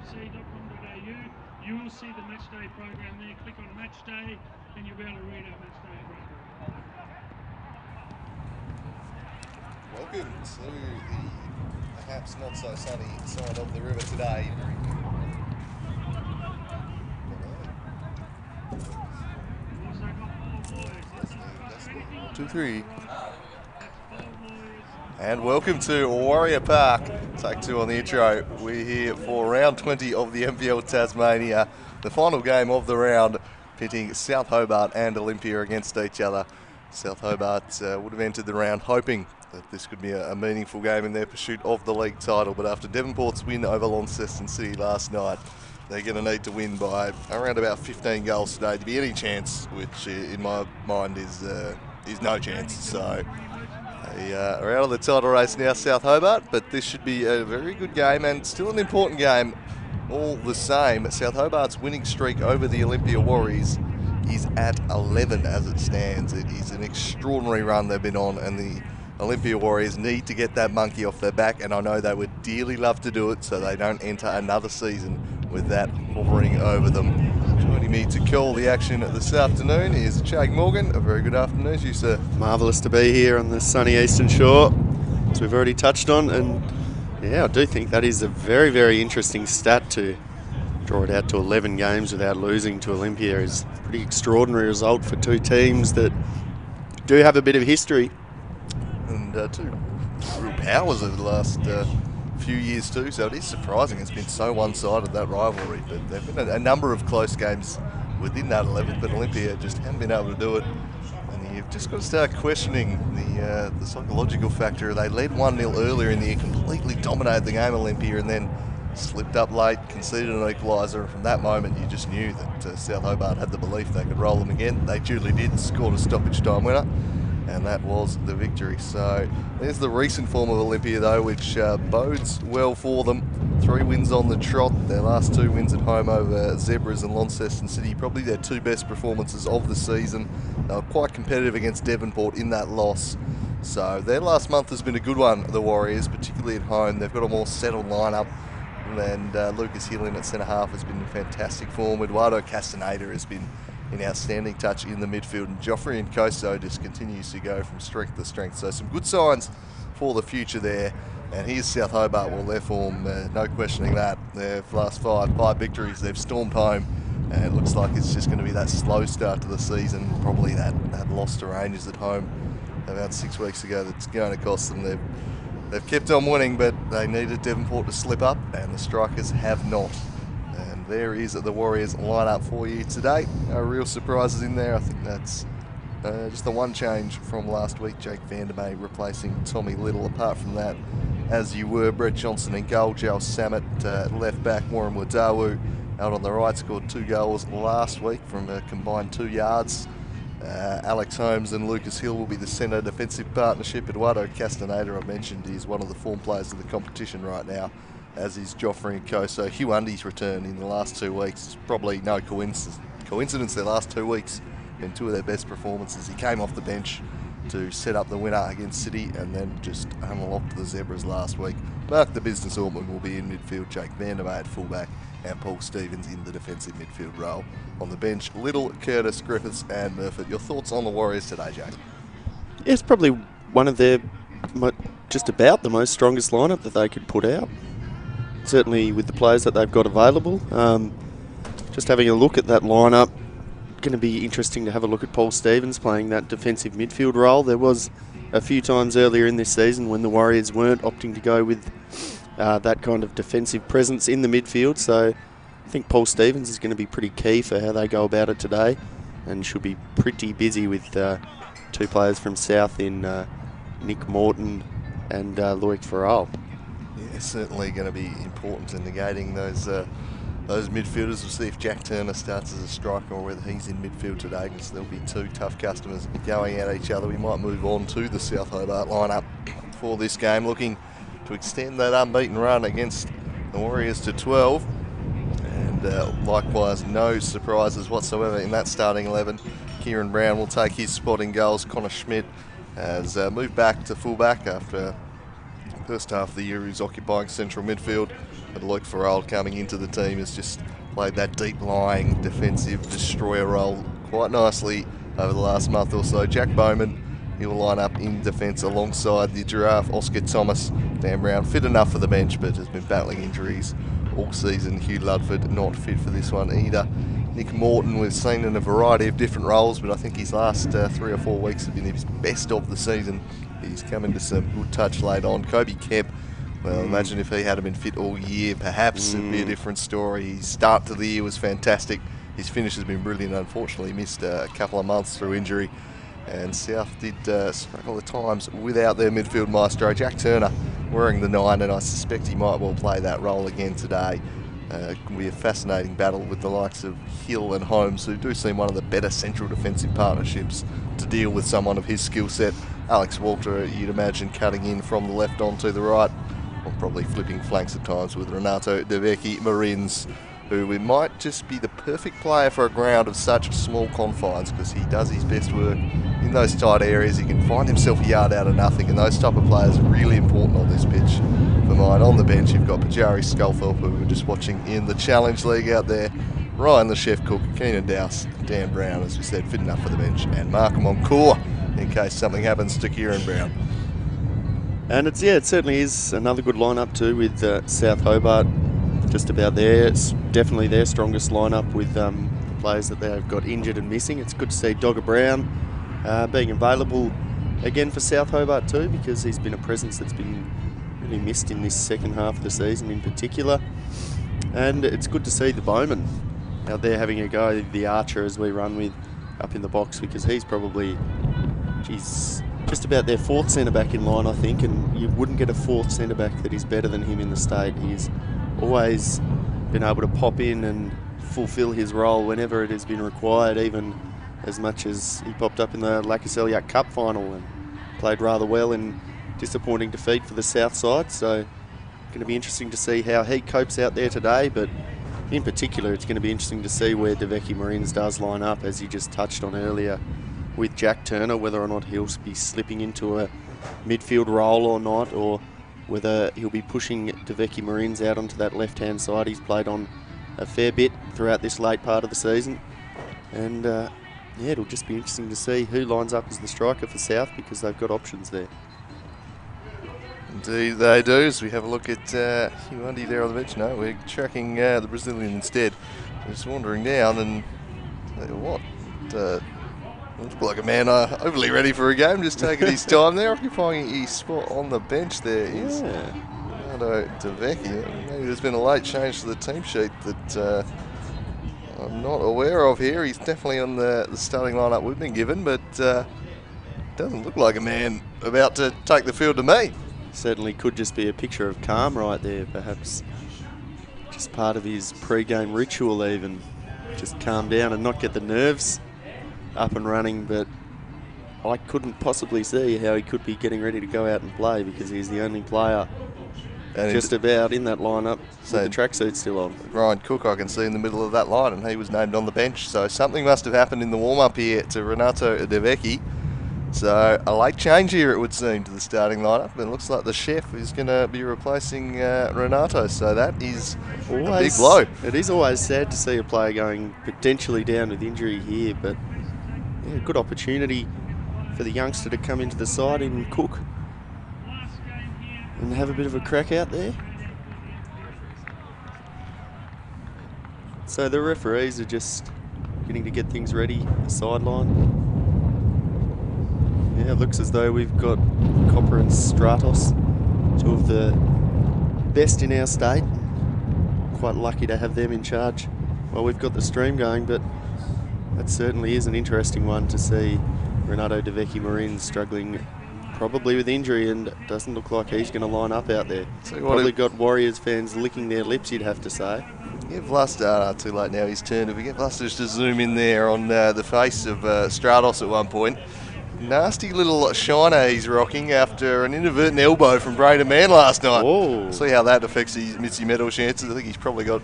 olympfc.com.au. You will see the match day program there. Click on match day and you'll be able to read our match day program. Welcome to the perhaps not so sunny side of the river today. 2-3. And welcome to Warrior Park. Take two on the intro. We're here for round 20 of the NPL Tasmania, the final game of the round, pitting South Hobart and Olympia against each other. South Hobart would have entered the round hoping that this could be a meaningful game in their pursuit of the league title, but after Devonport's win over Launceston City last night, they're going to need to win by around about 15 goals today to be any chance, which in my mind is no chance. So they are out of the title race now, South Hobart, but this should be a very good game and still an important game all the same. South Hobart's winning streak over the Olympia Warriors is at 11 as it stands. It is an extraordinary run they've been on, and the Olympia Warriors need to get that monkey off their back, and I know they would dearly love to do it so they don't enter another season with that hovering over them. Joining me to call the action this afternoon is Chag Morgan. A very good afternoon to you, sir. Marvellous to be here on the sunny eastern shore, as we've already touched on, and yeah, I do think that is a very, very interesting stat. To draw it out to 11 games without losing to Olympia is a pretty extraordinary result for two teams that do have a bit of history. And two real powers over the last few years too, so it is surprising it's been so one-sided, that rivalry, but there have been a number of close games within that 11, but Olympia just haven't been able to do it, and you've just got to start questioning the psychological factor. They led 1-0 earlier in the year, completely dominated the game, Olympia, and then slipped up late, conceded an equalizer, and from that moment you just knew that South Hobart had the belief they could roll them again. They duly did, scored a stoppage time winner, and that was the victory. So there's the recent form of Olympia though, which bodes well for them. 3 wins on the trot, their last 2 wins at home over Zebras and Launceston City, probably their 2 best performances of the season. They were quite competitive against Devonport in that loss. So their last month has been a good one, the Warriors, particularly at home. They've got a more settled lineup, and Lucas Hill in at centre half has been in fantastic form. Eduardo Castaneda has been an outstanding touch in the midfield, and Joffrey Nkoso just continues to go from strength to strength. So some good signs for the future there. And here's South Hobart. Well, their form, no questioning that. Their last five victories, they've stormed home, and it looks like it's just going to be that slow start to the season, probably that loss to Rangers at home about 6 weeks ago that's going to cost them. They've kept on winning, but they needed Devonport to slip up, and the Strikers have not. And there is the Warriors lineup for you today. No real surprises in there. I think that's just the one change from last week. Jake Vandermeer replacing Tommy Little. Apart from that, as you were, Brett Johnson in goal, Joel Samet left back, Warren Wadawu out on the right, scored 2 goals last week from a combined 2 yards. Alex Holmes and Lucas Hill will be the centre defensive partnership. Eduardo Castaneda, I mentioned, is one of the form players of the competition right now, as is Joffrey Nkoso. Hugh Undy's return in the last 2 weeks is probably no coincidence. Their last 2 weeks been 2 of their best performances. He came off the bench to set up the winner against City and then just unlocked the Zebras last week. Mark the Business Ortman will be in midfield, Jake Vandermeer at fullback, and Paul Stevens in the defensive midfield role. On the bench, Little, Curtis, Griffiths and Murphy. Your thoughts on the Warriors today, Jake? Yeah, it's probably one of their just about the most strongest lineup that they could put out. Certainly with the players that they've got available. Just having a look at that lineup, going to be interesting to have a look at Paul Stevens playing that defensive midfield role. There was a few times earlier in this season when the Warriors weren't opting to go with that kind of defensive presence in the midfield, so I think Paul Stevens is going to be pretty key for how they go about it today, and should be pretty busy with 2 players from South in Nick Morton and Loic Farrell. Yeah, certainly going to be important in negating those midfielders. We'll see if Jack Turner starts as a striker or whether he's in midfield today, because there'll be 2 tough customers going at each other. We might move on to the South Hobart lineup for this game, looking to extend that unbeaten run against the Warriors to 12. And likewise, no surprises whatsoever in that starting 11. Kieran Brown will take his spot in goals. Connor Schmidt has moved back to fullback after First half of the year he was occupying central midfield, but Luke Farrell coming into the team has just played that deep lying defensive destroyer role quite nicely over the last month or so. Jack Bowman, he'll line up in defence alongside the Giraffe. Oscar Thomas, Dan Brown, fit enough for the bench but has been battling injuries all season. Hugh Ludford not fit for this one either. Nick Morton, we've seen in a variety of different roles, but I think his last 3 or 4 weeks have been his best of the season. He's come into some good touch late on. Kobe Kemp, well, imagine if he had been fit all year, perhaps it'd be a different story. His start to the year was fantastic. His finish has been brilliant. Unfortunately, missed a couple of months through injury. And South did struggle at times without their midfield maestro, Jack Turner, wearing the 9, and I suspect he might well play that role again today. It can be a fascinating battle with the likes of Hill and Holmes, who do seem one of the better central defensive partnerships to deal with someone of his skill set. Alex Walter, you'd imagine, cutting in from the left onto the right, or probably flipping flanks at times with Renato De Vecchi Marins, who might just be the perfect player for a ground of such small confines, because he does his best work in those tight areas. He can find himself a yard out of nothing, and those type of players are really important on this pitch. For mine, on the bench, you've got Pajari Sculthorpe, who we're just watching in the Challenge League out there. Ryan the Chef Cook, Keenan Dowse, Dan Brown, as we said, fit enough for the bench, and Markham Encore, in case something happens to Kieran Brown. And it certainly is another good lineup too, with South Hobart just about there. It's definitely their strongest lineup with the players that they've got injured and missing. It's good to see Dogger Brown being available again for South Hobart too, because he's been a presence that's been really missed in this second half of the season in particular. And it's good to see the Bowman out there having a go, the Archer as we run with up in the box, because he's probably, just about their 4th centre-back in line, I think, and you wouldn't get a 4th centre-back that is better than him in the state. He's always been able to pop in and fulfil his role whenever it has been required, even as much as he popped up in the Lacaseliac Cup final and played rather well in disappointing defeat for the south side. So going to be interesting to see how he copes out there today, but in particular it's going to be interesting to see where De Vecchi Marins does line up, as you just touched on earlier with Jack Turner, whether or not he'll be slipping into a midfield role or not, or whether he'll be pushing De Vecchi Marins out onto that left-hand side. He's played on a fair bit throughout this late part of the season. And yeah, it'll just be interesting to see who lines up as the striker for South, because they've got options there. Indeed they do. As we have a look at Hugh Undy there on the bench. No, we're tracking the Brazilian instead. Just wandering down, and tell you what, looks like a man overly ready for a game, just taking his time there, occupying his spot on the bench. There is Renato De Vecchi. Maybe there's been a late change to the team sheet that I'm not aware of here. He's definitely on the starting lineup we've been given, but doesn't look like a man about to take the field to me. Certainly could just be a picture of calm right there, perhaps just part of his pre-game ritual, even just calm down and not get the nerves up and running. But I couldn't possibly see how he could be getting ready to go out and play, because he's the only player and just about in that lineup with the tracksuit still on. Ryan Cook I can see in the middle of that line, and he was named on the bench, so something must have happened in the warm-up here to Renato De Vecchi. So a late change here, it would seem, to the starting lineup, and it looks like the Chef is going to be replacing Renato, so that is a big blow. It is always sad to see a player going potentially down with injury here, but yeah, good opportunity for the youngster to come into the side in Cook and have a bit of a crack out there. So the referees are just getting to get things ready, the sideline. Yeah, it looks as though we've got Copper and Stratos, 2 of the best in our state. Quite lucky to have them in charge while we've got the stream going, but that certainly is an interesting one to see Renato De Vecchi Marins struggling probably with injury, and it doesn't look like he's going to line up out there. So probably got Warriors fans licking their lips, you'd have to say. Yeah, Vlasta, too late now, his turn. If we get Vlasta just to zoom in there on the face of Stratos at one point. Nasty little shiner he's rocking after an inadvertent elbow from Braden Mann last night. Whoa. See how that affects his Mitzi medal chances. I think he's probably got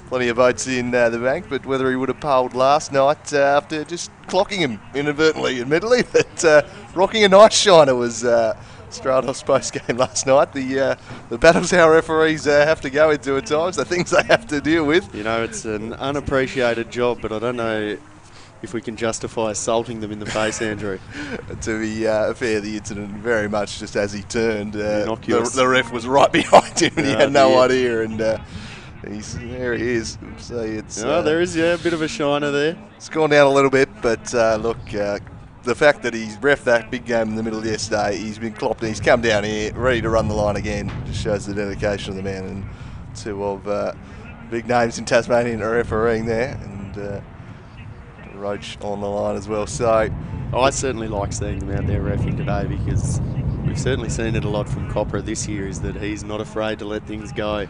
plenty of votes in the bank, but whether he would have polled last night after just clocking him inadvertently, admittedly, but rocking a nice shiner was Stratos post-game last night. The battles our referees have to go into at times, the things they have to deal with. You know, it's an unappreciated job, but I don't know if we can justify assaulting them in the face, Andrew. To be fair, the incident very much just as he turned, the ref was right behind him and he had no idea, and there he is. So it's there is a bit of a shiner there. It's gone down a little bit, but look, the fact that he's reffed that big game in the middle yesterday, he's been clopped and he's come down here ready to run the line again, just shows the dedication of the man. And two of big names in Tasmania are refereeing there, and Roach on the line as well. So I certainly like seeing them out there reffing today, because we've certainly seen it a lot from Copper this year, is that he's not afraid to let things go.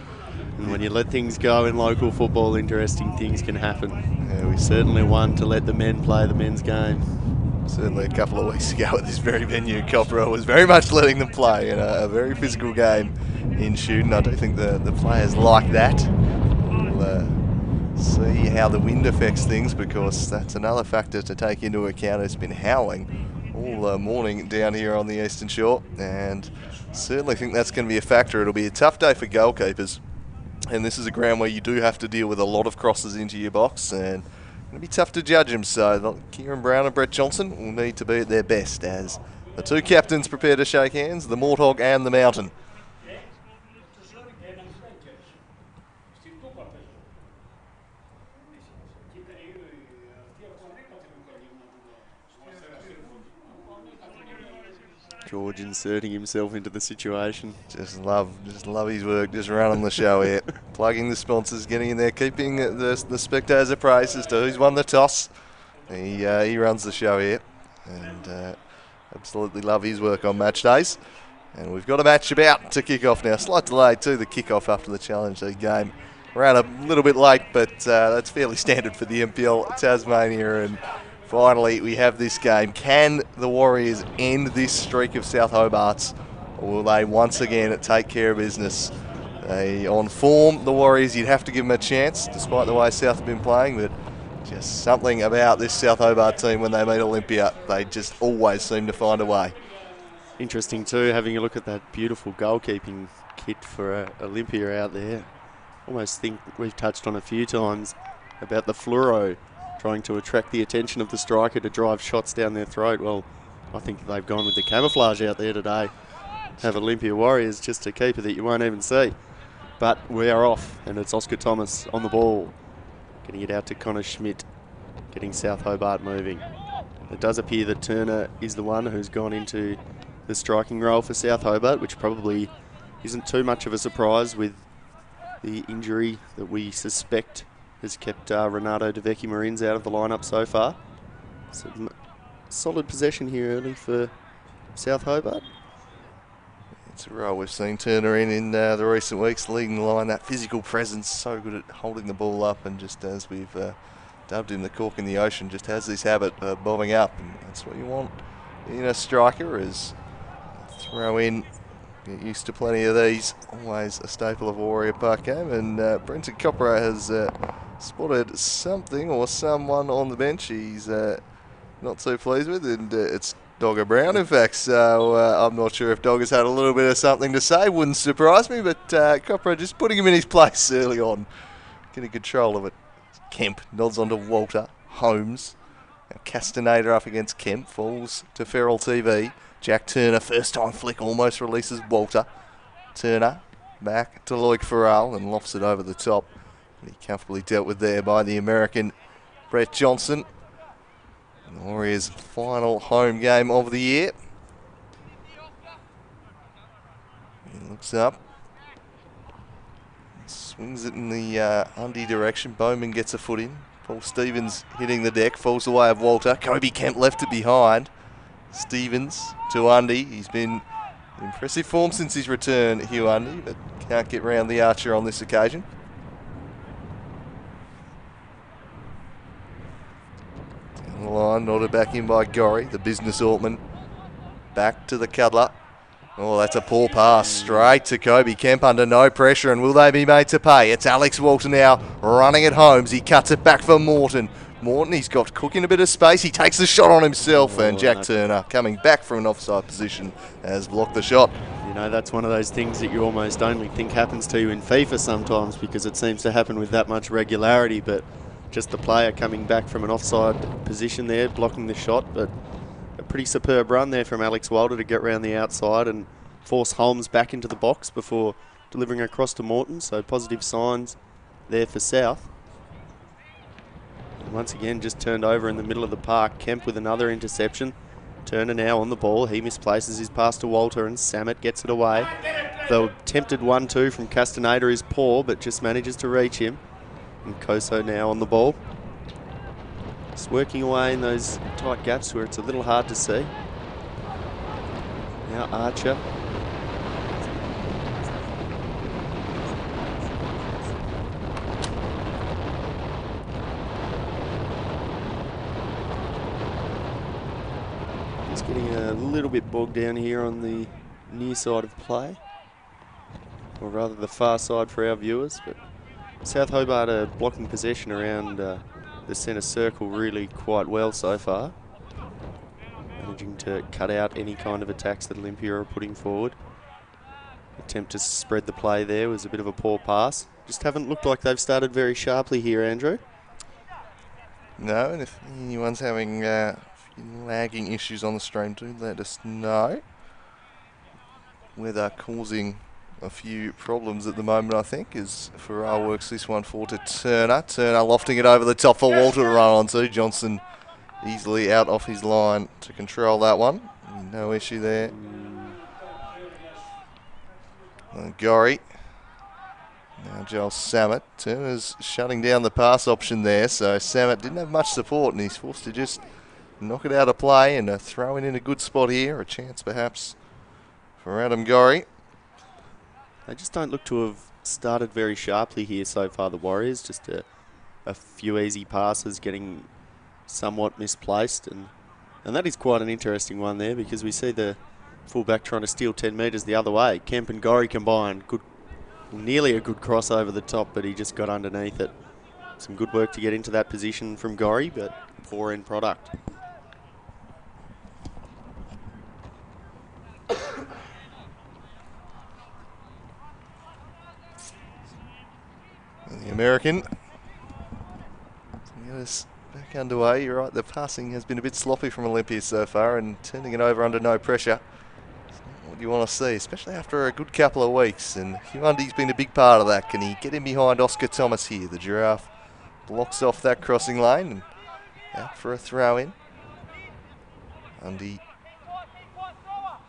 And when you let things go in local football, interesting things can happen. Yeah, we certainly one to let the men play the men's game. Certainly a couple of weeks ago at this very venue, Copper was very much letting them play in a very physical game in shooting. I do think the players like that. We'll see how the wind affects things, because that's another factor to take into account. It's been howling all morning down here on the Eastern Shore, and certainly think that's going to be a factor. It'll be a tough day for goalkeepers, and this is a ground where you do have to deal with a lot of crosses into your box, and it'll be tough to judge them. So Kieran Brown and Brett Johnson will need to be at their best as the two captains prepare to shake hands, the Morthog and the Mountain. George inserting himself into the situation. Just love his work, just running the show here. Plugging the sponsors, getting in there, keeping the spectators appraised as to who's won the toss. He runs the show here, and absolutely love his work on match days. And we've got a match about to kick off now. Slight delay to the kickoff after the Challenge League game. Ran a little bit late, but that's fairly standard for the NPL Tasmania. And finally, we have this game. Can the Warriors end this streak of South Hobart's, or will they once again take care of business? They on form, the Warriors, you'd have to give them a chance, despite the way South have been playing, but just something about this South Hobart team when they meet Olympia, they just always seem to find a way. Interesting too, having a look at that beautiful goalkeeping kit for Olympia out there. Almost think we've touched on a few times about the fluoro trying to attract the attention of the striker to drive shots down their throat. Well, I think they've gone with the camouflage out there today. Have Olympia Warriors, just a keeper that you won't even see. But we are off, and it's Oscar Thomas on the ball, getting it out to Connor Schmidt, getting South Hobart moving. It does appear that Turner is the one who's gone into the striking role for South Hobart, which probably isn't too much of a surprise with the injury that we suspect has kept Renato De Vecchi Marins out of the lineup so far. So, solid possession here early for South Hobart. It's a role we've seen Turner in the recent weeks, leading the line, that physical presence, so good at holding the ball up, and just as we've dubbed him the cork in the ocean, just has this habit of bobbing up, and that's what you want in a striker, is throw in. Get used to plenty of these, always a staple of a Warrior Park game, and Brenton Copra has spotted something or someone on the bench he's not so pleased with, and it's Dogger Brown, in fact, so I'm not sure if Dogger's had a little bit of something to say, wouldn't surprise me, but Copra just putting him in his place early on, getting control of it. Kemp nods onto Walter, Holmes, now Castaneda up against Kemp, falls to Feral TV. Jack Turner, first time flick, almost releases Walter. Turner back to Loic Farrell and lofts it over the top. And he comfortably dealt with there by the American Brett Johnson. And the Warriors' final home game of the year. He looks up. Swings it in the Undy direction. Bowman gets a foot in. Paul Stevens hitting the deck, falls the way of Walter. Kobe Kemp left it behind. Stevens to Undy. He's been in impressive form since his return, Hugh Undy, but can't get round the archer on this occasion. Down the line, nodded back in by Gorry, the business Altman. Back to the cuddler. Oh, that's a poor pass straight to Kobe Kemp under no pressure, and will they be made to pay? It's Alex Walter now running at Holmes. He cuts it back for Morton. Morton. He's got Cook in a bit of space. He takes the shot on himself, and Jack no. Turner, coming back from an offside position, has blocked the shot. You know, that's one of those things that you almost only think happens to you in FIFA sometimes, because it seems to happen with that much regularity, but just the player coming back from an offside position there, blocking the shot. But a pretty superb run there from Alex Wilder to get round the outside and force Holmes back into the box before delivering across to Morton. So positive signs there for South. And once again, just turned over in the middle of the park. Kemp with another interception. Turner now on the ball. He misplaces his pass to Walter, and Samet gets it away. The attempted 1-2 from Castaneda is poor, but just manages to reach him. And Koso now on the ball. Just working away in those tight gaps where it's a little hard to see. Now Archer. Just getting a little bit bogged down here on the near side of play. Or rather the far side for our viewers. But South Hobart are blocking possession around the centre circle really quite well so far. Managing to cut out any kind of attacks that Olympia are putting forward. Attempt to spread the play there was a bit of a poor pass. Just haven't looked like they've started very sharply here, Andrew. No, and if anyone's having lagging issues on the stream, do let us know. Weather causing a few problems at the moment, I think, as Farrar works this one forward to Turner. Turner lofting it over the top for Walter to run onto. Johnson easily out off his line to control that one. No issue there. Gorry. Now Joel Samet. Turner's shutting down the pass option there, so Samet didn't have much support, and he's forced to just knock it out of play and throw it in a good spot here. A chance perhaps for Adam Gorry. They just don't look to have started very sharply here so far, the Warriors. Just a few easy passes getting somewhat misplaced. And that is quite an interesting one there, because we see the fullback trying to steal 10 metres the other way. Kemp and Gorry combined. Nearly a good cross over the top, but he just got underneath it. Some good work to get into that position from Gorry, but poor end product. The American. To get us back underway, you're right, the passing has been a bit sloppy from Olympia so far, and turning it over under no pressure. It's not what you want to see, especially after a good couple of weeks, and Huandi's been a big part of that. Can he get in behind Oscar Thomas here? The Giraffe blocks off that crossing lane and out for a throw in. Undy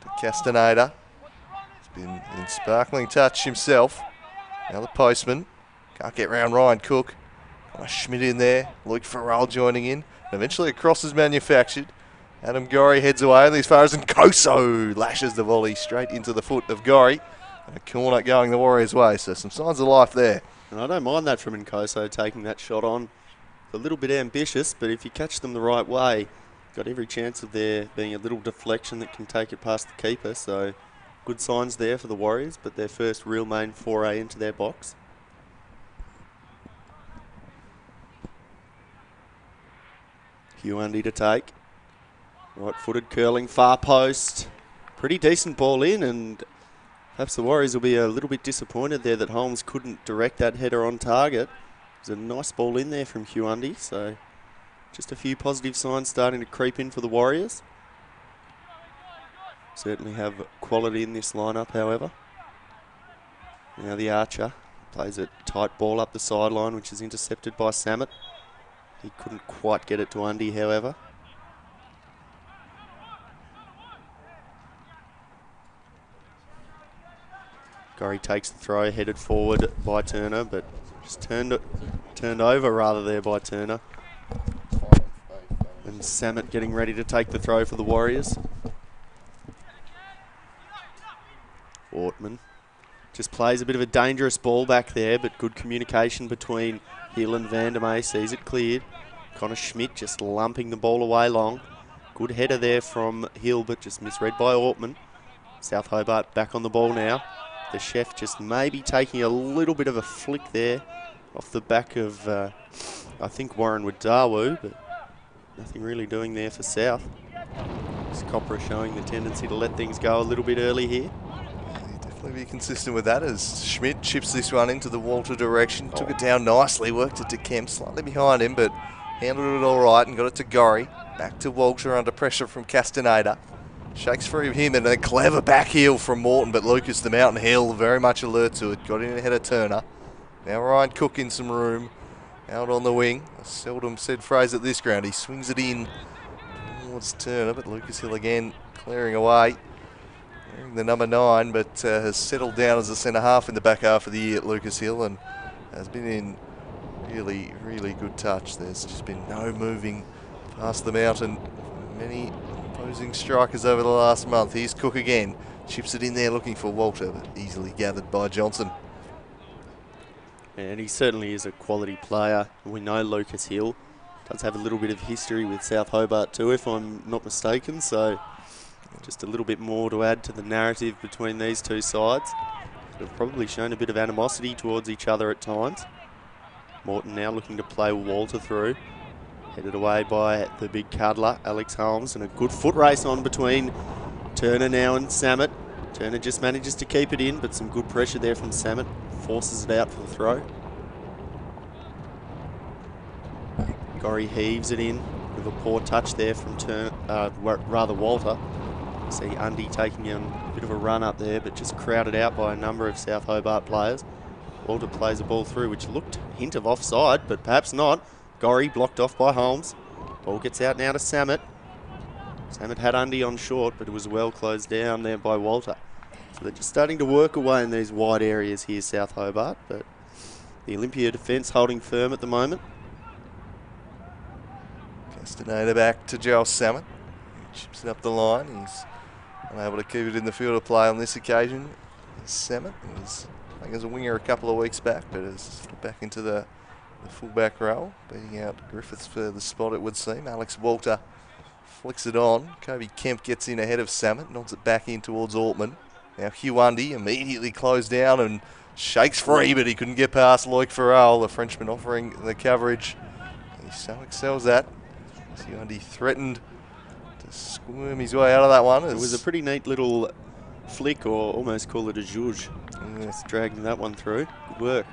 to Castaneda. He's been in sparkling touch himself. Now the postman. Can't get round Ryan Cook. Schmidt in there. Luke Farrell joining in. And eventually a cross is manufactured. Adam Gorry heads away only as far as Nkoso lashes the volley straight into the foot of Gorry. And a corner going the Warriors' way. So some signs of life there. And I don't mind that from Nkoso, taking that shot on. A little bit ambitious, but if you catch them the right way, got every chance of there being a little deflection that can take it past the keeper. So good signs there for the Warriors, but their first real main foray into their box. Huandy to take. Right-footed curling, far post. Pretty decent ball in, and perhaps the Warriors will be a little bit disappointed there that Holmes couldn't direct that header on target. It was a nice ball in there from Huandy, so just a few positive signs starting to creep in for the Warriors. Certainly have quality in this lineup, however. Now the Archer plays a tight ball up the sideline, which is intercepted by Samet. He couldn't quite get it to Undy, however. Gorry takes the throw, headed forward by Turner, but just turned over rather there by Turner. And Samet getting ready to take the throw for the Warriors. Ortman just plays a bit of a dangerous ball back there, but good communication between Hill and Vandermeer, sees it cleared. Connor Schmidt just lumping the ball away long. Good header there from Hill, but just misread by Ortman. South Hobart back on the ball now. The chef just maybe taking a little bit of a flick there off the back of I think Warren would Dawu, but nothing really doing there for South. Copra showing the tendency to let things go a little bit early here. Yeah, definitely be consistent with that as Schmidt chips this one into the Walter direction. Took it down nicely, worked it to Kemp, slightly behind him, but handled it all right and got it to Gorry. Back to Walter under pressure from Castaneda. Shakes free of him and a clever back heel from Morton, but Lucas, the Mountain Hill, very much alert to it. Got in ahead of Turner. Now Ryan Cook in some room. Out on the wing. A seldom said phrase at this ground. He swings it in towards Turner, but Lucas Hill again clearing away. Wearing the number 9, but has settled down as a centre half in the back half of the year at Lucas Hill and has been in really, really good touch. There's just been no moving past the mountain for many opposing strikers over the last month. Here's Cook again. Chips it in there looking for Walter, but easily gathered by Johnson. And he certainly is a quality player. We know Lucas Hill does have a little bit of history with South Hobart too, if I'm not mistaken. So just a little bit more to add to the narrative between these two sides. They've probably shown a bit of animosity towards each other at times. Morton now looking to play Walter through. Headed away by the big cuddler, Alex Holmes, and a good foot race on between Turner now and Samet. Turner just manages to keep it in, but some good pressure there from Samet. Forces it out for the throw. Gorry heaves it in with a poor touch there from Walter. See Undy taking a bit of a run up there, but just crowded out by a number of South Hobart players. Walter plays the ball through, which looked hint of offside, but perhaps not. Gorry blocked off by Holmes. Ball gets out now to Samet. Samet had Undy on short, but it was well closed down there by Walter. So they're just starting to work away in these wide areas here, South Hobart, but the Olympia defence holding firm at the moment. Castaneda back to Joel Samet. He chips it up the line. He's unable to keep it in the field of play on this occasion. Samet was playing as a winger a couple of weeks back, but has got back into the full-back role, beating out Griffiths for the spot, it would seem. Alex Walter flicks it on. Kobe Kemp gets in ahead of Samet, nods it back in towards Altman. Now Hugh Undy immediately closed down and shakes free, but he couldn't get past Loic Farrell, the Frenchman offering the coverage. He so excels that. Hugh Undy threatened to squirm his way out of that one. It was a pretty neat little flick, or almost call it a zhuzh. Just dragging that one through. Good work.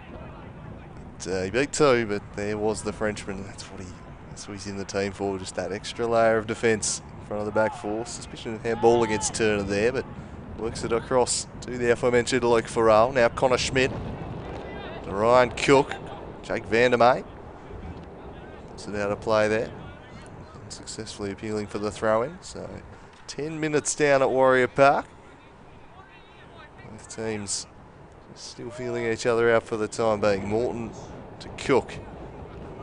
He beat 2, but there was the Frenchman. That's what he's in the team for, just that extra layer of defence in front of the back four. Suspicion of handball against Turner there, but works it across to the aforementioned Loic Farrell. Now Connor Schmidt to Ryan Cook. Jake Vandermeer puts it out of play there. And successfully appealing for the throw-in. So 10 minutes down at Warrior Park. Both teams still feeling each other out for the time being. Morton to Cook.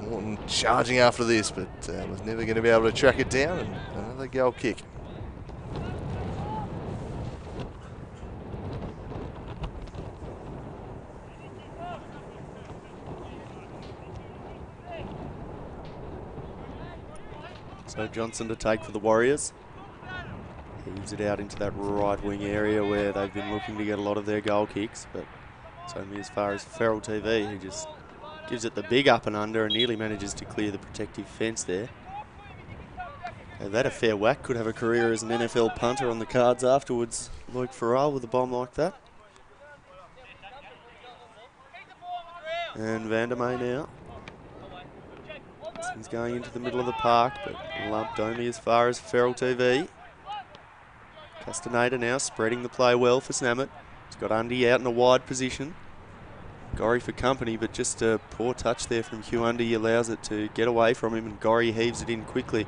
Morton charging after this, but was never going to be able to track it down. And another goal kick. So Johnson to take for the Warriors. Heaves it out into that right wing area where they've been looking to get a lot of their goal kicks, but it's only as far as Feral TV, who just gives it the big up and under and nearly manages to clear the protective fence there. That a fair whack, could have a career as an NFL punter on the cards afterwards. Loic Farrell with a bomb like that. And Vandermeer now. He's going into the middle of the park, but lumped only as far as Feral TV. Castaneda now spreading the play well for Samet. He's got Undy out in a wide position. Gorry for company, but just a poor touch there from Hugh Undy allows it to get away from him, and Gorry heaves it in quickly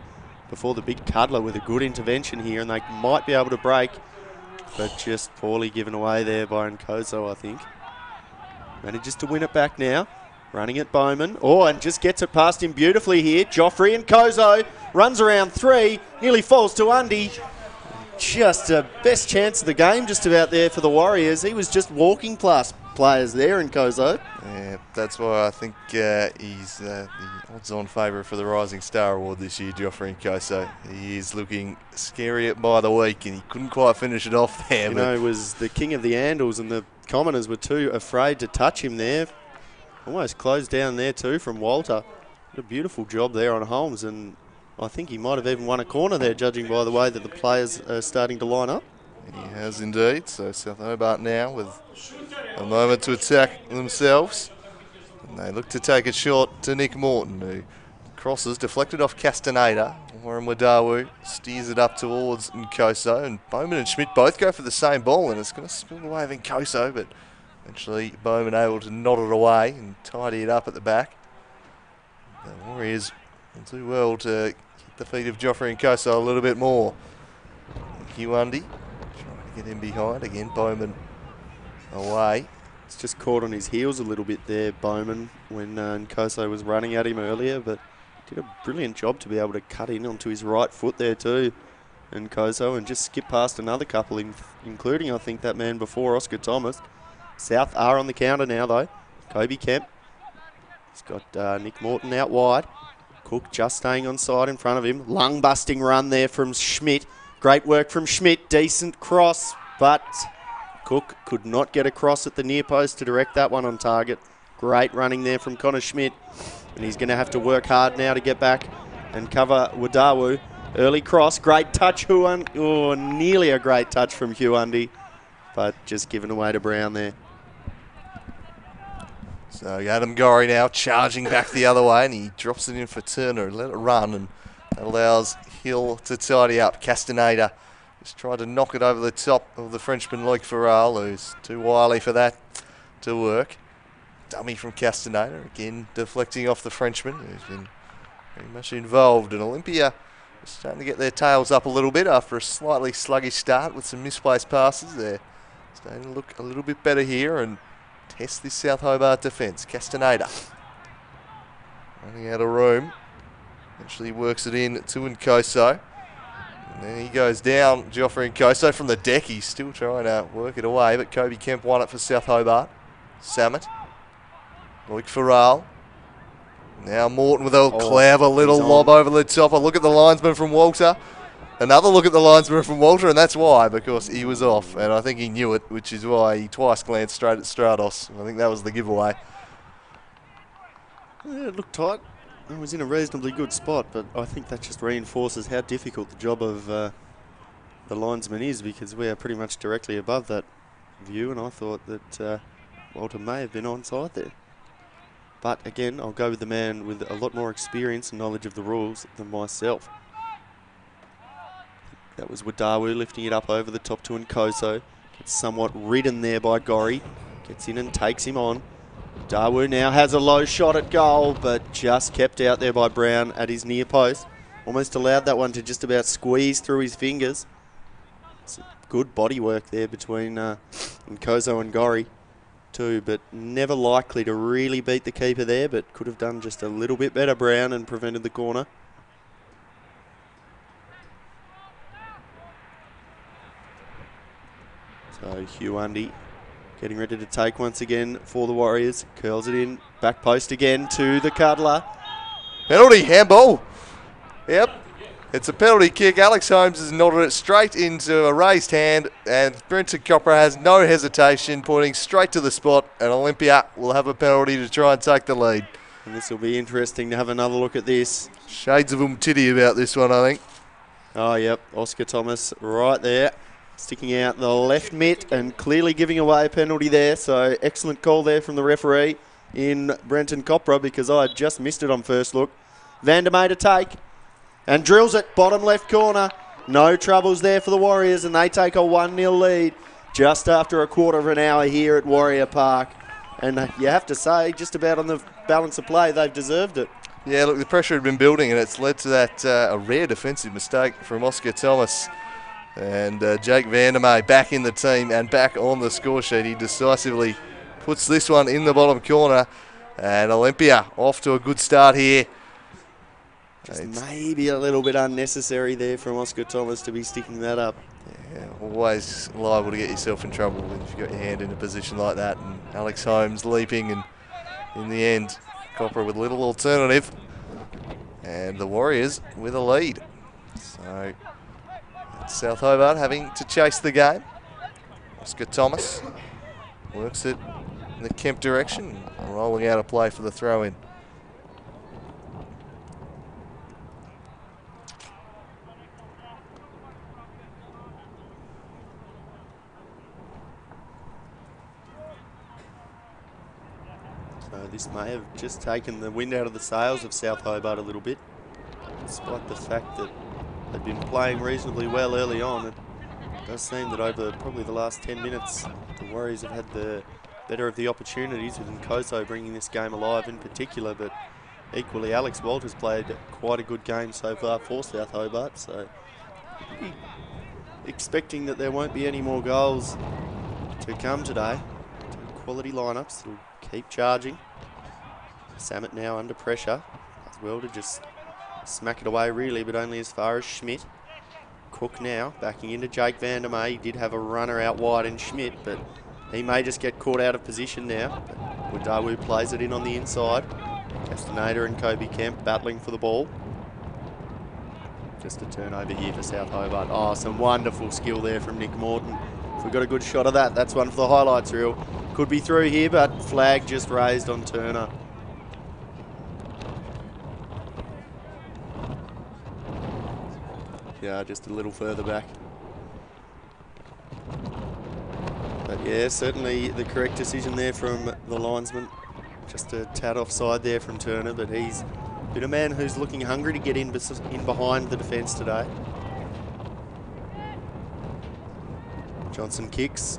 before the big cuddler with a good intervention here, and they might be able to break, but just poorly given away there by Nkoso, I think. Manages to win it back now. Running at Bowman. Oh, and just gets it past him beautifully here. Joffrey and Kozo runs around 3, nearly falls to Undy. Just a best chance of the game just about there for the Warriors. He was just walking past players there in Kozo. Yeah, that's why I think he's the odds-on favourite for the Rising Star Award this year, Joffrey Nkoso. He is looking scary by the week, and he couldn't quite finish it off there. You know, he was the king of the Andals, and the commoners were too afraid to touch him there. Almost closed down there too from Walter. A beautiful job there on Holmes, and I think he might have even won a corner there, judging by the way that the players are starting to line up. He has indeed. So South Hobart now with a moment to attack themselves. And they look to take it short to Nick Morton, who crosses, deflected off Castaneda. Warren Wadawu steers it up towards Nkoso, and Bowman and Schmidt both go for the same ball, and it's going to spill away of Nkoso, but eventually Bowman able to nod it away and tidy it up at the back. The Warriors will do well to keep the feet of Joffrey Nkoso a little bit more. Hugh Undy trying to get him behind. Again, Bowman away. It's just caught on his heels a little bit there, Bowman, when Nkoso was running at him earlier, but did a brilliant job to be able to cut in onto his right foot there too, Nkoso, and just skip past another couple, including I think that man before, Oscar Thomas. South are on the counter now though. Kobe Kemp. He's got Nick Morton out wide. Cook just staying on side in front of him. Lung-busting run there from Schmidt. Great work from Schmidt. Decent cross, but Cook could not get across at the near post to direct that one on target. Great running there from Connor Schmidt. And he's going to have to work hard now to get back and cover Wadawu. Early cross. Great touch, Huan. Oh, nearly a great touch from Hugh Undy, but just given away to Brown there. So Adam Gorry now charging back the other way, and he drops it in for Turner. Let it run, and that allows Hill to tidy up. Castaneda just tried to knock it over the top of the Frenchman Luke Farrell, who's too wily for that to work. Dummy from Castaneda, again deflecting off the Frenchman, who's been very much involved. And Olympia is starting to get their tails up a little bit after a slightly sluggish start with some misplaced passes there. Starting to look a little bit better here and test this South Hobart defence. Castaneda running out of room. Eventually works it in to Nkoso. And then he goes down, Joffrey Nkoso from the deck. He's still trying to work it away, but Kobe Kemp won it for South Hobart. Samet. Luke Farrell. Now Morton with a clever little lob over the top. A look at the linesman from Walter. Another look at the linesman from Walter, and that's why, because he was off. And I think he knew it, which is why he twice glanced straight at Stratos. I think that was the giveaway. Yeah, it looked tight. It was in a reasonably good spot, but I think that just reinforces how difficult the job of the linesman is, because we are pretty much directly above that view, and I thought that Walter may have been onside there. But again, I'll go with the man with a lot more experience and knowledge of the rules than myself. That was Wadawu lifting it up over the top to Nkoso. Gets somewhat ridden there by Gorry. Gets in and takes him on. Wadawu now has a low shot at goal, but just kept out there by Brown at his near post. Almost allowed that one to just about squeeze through his fingers. It's good body work there between Nkoso and Gorry too, but never likely to really beat the keeper there, but could have done just a little bit better, Brown, and prevented the corner. So Hugh Undy getting ready to take once again for the Warriors. Curls it in, back post again to the cuddler. Penalty, handball. Yep, it's a penalty kick. Alex Holmes has nodded it straight into a raised hand, and Brenton Copra has no hesitation, pointing straight to the spot, and Olympia will have a penalty to try and take the lead. And this will be interesting to have another look at this. Shades of Umtiti about this one, I think. Oh, yep, Oscar Thomas right there, sticking out the left mitt and clearly giving away a penalty there. So excellent call there from the referee in Brenton Copra, because I just missed it on first look. Vandermeer to take and drills it, bottom left corner. No troubles there for the Warriors, and they take a 1-0 lead just after a quarter of an hour here at Warrior Park. And you have to say, just about on the balance of play, they've deserved it. Yeah, look, the pressure had been building, and it's led to that a rare defensive mistake from Oscar Thomas. And Jake Vandermeer back in the team and back on the score sheet. He decisively puts this one in the bottom corner. And Olympia off to a good start here. Just maybe a little bit unnecessary there from Oscar Thomas to be sticking that up. Yeah, always liable to get yourself in trouble if you've got your hand in a position like that. And Alex Holmes leaping, and in the end, Copra with little alternative. And the Warriors with a lead. So South Hobart having to chase the game. Oscar Thomas works it in the Kemp direction, rolling out a play for the throw-in. So this may have just taken the wind out of the sails of South Hobart a little bit. Despite the fact that they've been playing reasonably well early on, it does seem that over probably the last 10 minutes, the Warriors have had the better of the opportunities, with Nkoso bringing this game alive in particular, but equally Alex Walters played quite a good game so far for South Hobart, so expecting that there won't be any more goals to come today. Two quality lineups that'll keep charging. Samet now under pressure as well to just smack it away really, but only as far as Schmidt. Cook now backing into Jake van der May. He did have a runner out wide in Schmidt, but he may just get caught out of position now. Wadawu plays it in on the inside. Castaneda and Kobe Kemp battling for the ball. Just a turnover here for South Hobart. Oh, some wonderful skill there from Nick Morton. If we got a good shot of that, that's one for the highlights reel. Could be through here, but flag just raised on Turner. Yeah, just a little further back. But yeah, certainly the correct decision there from the linesman. Just a tad offside there from Turner, but he's been a man who's looking hungry to get in behind the defence today. Johnson kicks.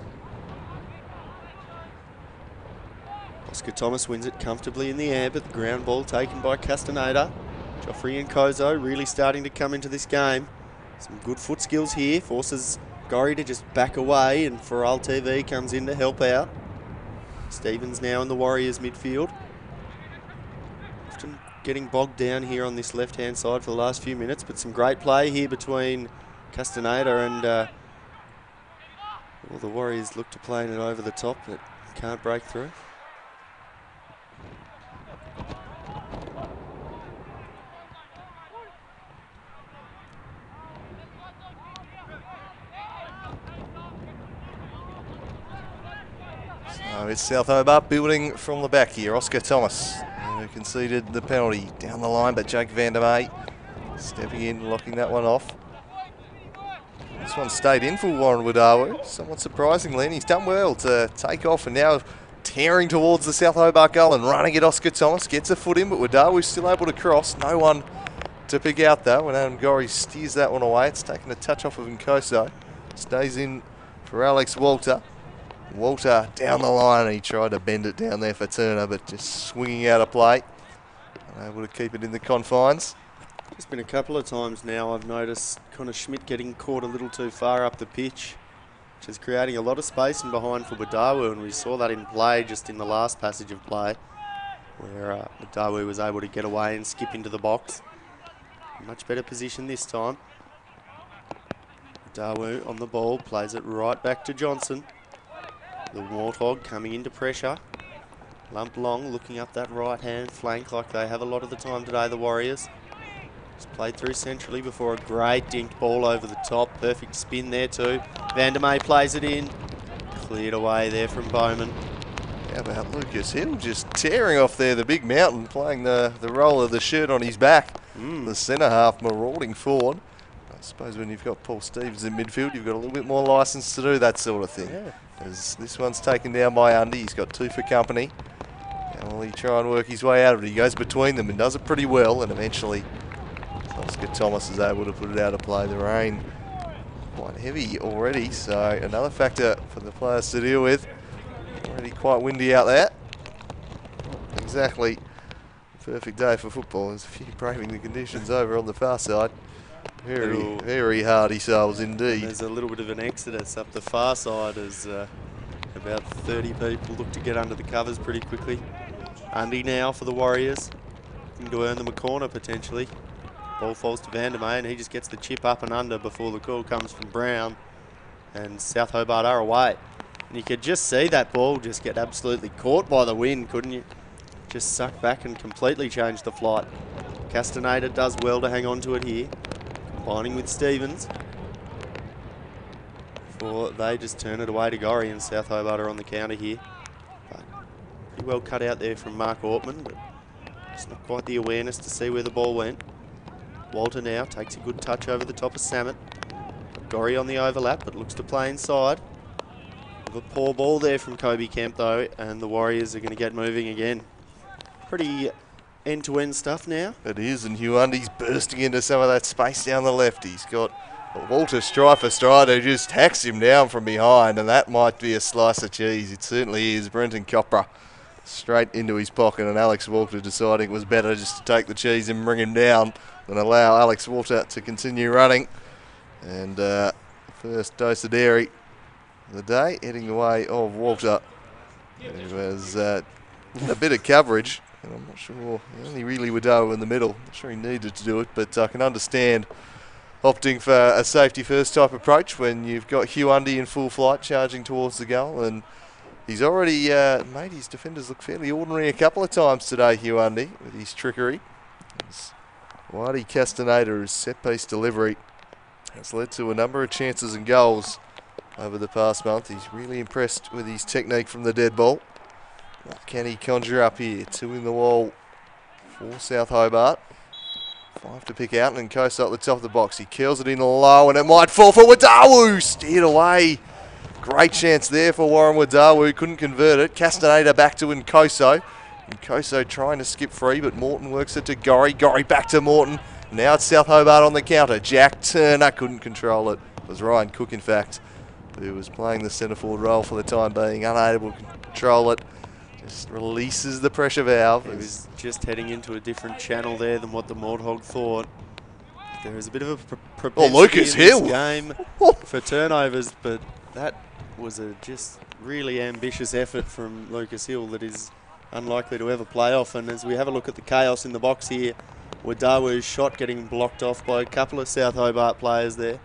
Oscar Thomas wins it comfortably in the air, but the ground ball taken by Castaneda. Joffrey Nkoso really starting to come into this game. Some good foot skills here, forces Gorry to just back away, and Pharrell TV comes in to help out. Stevens now in the Warriors midfield. Often getting bogged down here on this left-hand side for the last few minutes, but some great play here between Castaneda and well, the Warriors look to playing it over the top, but can't break through. So it's South Hobart building from the back here. Oscar Thomas, who conceded the penalty down the line, but Jake van der May stepping in, locking that one off. This one stayed in for Warren Wadawu, somewhat surprisingly, and he's done well to take off and now tearing towards the South Hobart goal and running at Oscar Thomas. Gets a foot in, but Wadawu's still able to cross. No one to pick out though, when Adam Gorry steers that one away. It's taken a touch off of Nkoso. Stays in for Alex Walter. Walter down the line, and he tried to bend it down there for Turner, but just swinging out of play. Unable to keep it in the confines. There's been a couple of times now I've noticed Connor Schmidt getting caught a little too far up the pitch, which is creating a lot of space in behind for Wadawu, and we saw that in play just in the last passage of play, where Wadawu was able to get away and skip into the box. Much better position this time. Wadawu on the ball, plays it right back to Johnson. The Warthog coming into pressure. Lump long looking up that right-hand flank like they have a lot of the time today, the Warriors. Just played through centrally before a great dinked ball over the top. Perfect spin there too. Van der May plays it in. Cleared away there from Bowman. How about Lucas Hill just tearing off there, the big mountain, playing the role of the shirt on his back. The centre half marauding forward. I suppose when you've got Paul Stevens in midfield, you've got a little bit more licence to do that sort of thing. Yeah. As this one's taken down by Undy, he's got two for company. Now will he try and work his way out of it? He goes between them and does it pretty well, and eventually Oscar Thomas is able to put it out of play. The rain quite heavy already, so another factor for the players to deal with. Already quite windy out there. Not exactly a perfect day for football. There's a few braving the conditions over on the far side. Very, very hardy souls indeed. There's a little bit of an exodus up the far side as about 30 people look to get under the covers pretty quickly. Undy now for the Warriors, looking to earn them a corner potentially. Ball falls to Van der May, and he just gets the chip up and under before the call comes from Brown. And South Hobart are away. And you could just see that ball just get absolutely caught by the wind, couldn't you? Just suck back and completely change the flight. Castaneda does well to hang on to it here. Combining with Stevens. Before they just turn it away to Gorry, and South Hobart are on the counter here. But pretty well cut out there from Mark Ortman, but just not quite the awareness to see where the ball went. Walter now takes a good touch over the top of Samet. Gorry on the overlap, but looks to play inside. A poor ball there from Kobe Kemp though, and the Warriors are going to get moving again. pretty end-to-end stuff now. It is, and Huundy's bursting into some of that space down the left. He's got Walter stride for stride who just hacks him down from behind, and that might be a slice of cheese. It certainly is. Brenton Copra straight into his pocket, and Alex Walter deciding it was better just to take the cheese and bring him down than allow Alex Walter to continue running. And first dose of dairy of the day heading the way of Walter. It was a bit of coverage, and I'm not sure, only really Waddell in the middle. Not sure he needed to do it, but I can understand opting for a safety first type approach when you've got Huundy in full flight charging towards the goal, and he's already made his defenders look fairly ordinary a couple of times today, Huundy, with his trickery. Whitey Castaneda's set-piece delivery has led to a number of chances and goals over the past month. He's really impressed with his technique from the dead ball. What can he conjure up here? 2 in the wall for South Hobart. 5 to pick out, and Kosa at the top of the box. He curls it in low, and it might fall for Wadawu. Steered away. Great chance there for Warren Wadawu. Couldn't convert it. Castaneda back to Nkoso. Nkoso trying to skip free, but Morton works it to Gorry. Gorry back to Morton. Now it's South Hobart on the counter. Jack Turner couldn't control it. It was Ryan Cook, in fact, who was playing the centre forward role for the time being, unable to control it. Just releases the pressure valve. He was just heading into a different channel there than what the Mordhog thought. There is a bit of a propensity Lucas in Hill this game for turnovers, but that was a just really ambitious effort from Lucas Hill that is unlikely to ever play off. And as we have a look at the chaos in the box here, Wadawu's shot getting blocked off by a couple of South Hobart players there.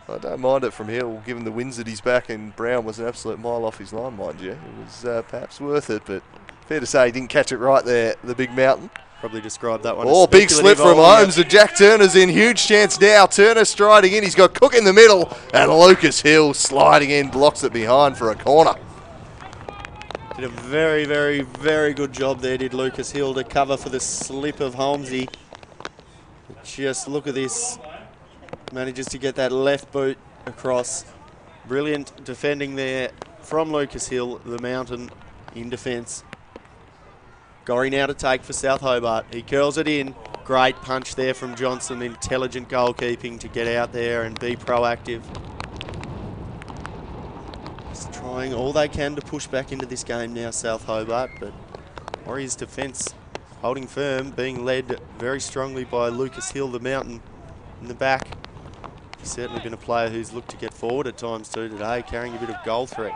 I don't mind it from Hill, given the winds at his back, and Brown was an absolute mile off his line, mind you. It was perhaps worth it, but fair to say he didn't catch it right there, the big mountain. Probably described that one as big slip from Holmes, and Jack Turner's in. Huge chance now. Turner striding in. He's got Cook in the middle, and Lucas Hill sliding in, blocks it behind for a corner. Did a very, very, very good job there, did Lucas Hill, to cover for the slip of Holmesy. Just look at this. Manages to get that left boot across. Brilliant defending there from Lucas Hill, the mountain in defence. Gorry now to take for South Hobart. He curls it in. Great punch there from Johnson. Intelligent goalkeeping to get out there and be proactive. Just trying all they can to push back into this game now, South Hobart, but Warriors defence holding firm, being led very strongly by Lucas Hill, the mountain in the back. He's certainly been a player who's looked to get forward at times too today, carrying a bit of goal threat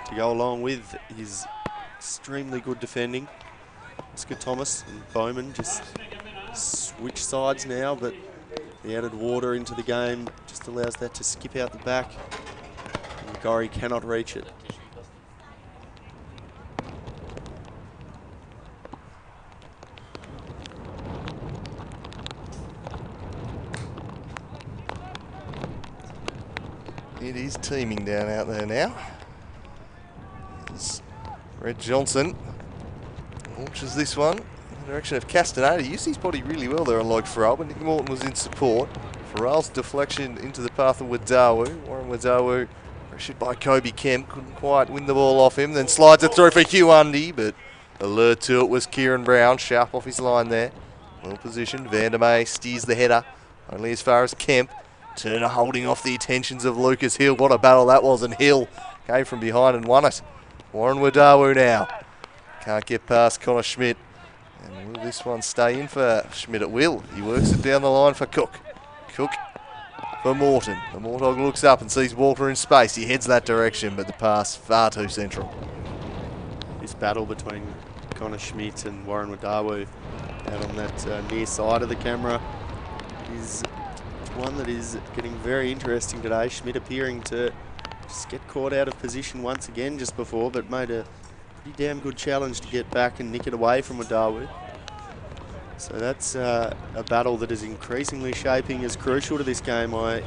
to go along with his extremely good defending. Oscar Thomas and Bowman just switch sides now, but the added water into the game just allows that to skip out the back. And Gorry cannot reach it. It is teaming down out there now. It's Red Johnson launches this one in the direction of Castaneda. He used his body really well there on Lloyd Farrell, but Nick Morton was in support. Farrell's deflection into the path of Wadawu. Warren Wadawu pressured by Kobe Kemp, couldn't quite win the ball off him, then slides it through for Huundy, but alert to it was Kieran Brown, sharp off his line there. Well positioned, Vandermeer steers the header, only as far as Kemp. Turner holding off the attentions of Lucas Hill. What a battle that was, and Hill came from behind and won it. Warren Wadawu now. Can't get past Connor Schmidt. And will this one stay in for Schmidt? It will. He works it down the line for Cook. Cook for Morton. The Mortog looks up and sees Walter in space. He heads that direction, but the pass far too central. This battle between Connor Schmidt and Warren Wadawu out on that near side of the camera is one that is getting very interesting today. Schmidt appearing to just get caught out of position once again just before, but made a pretty damn good challenge to get back and nick it away from Wadawu. So that's a battle that is increasingly shaping as crucial to this game, I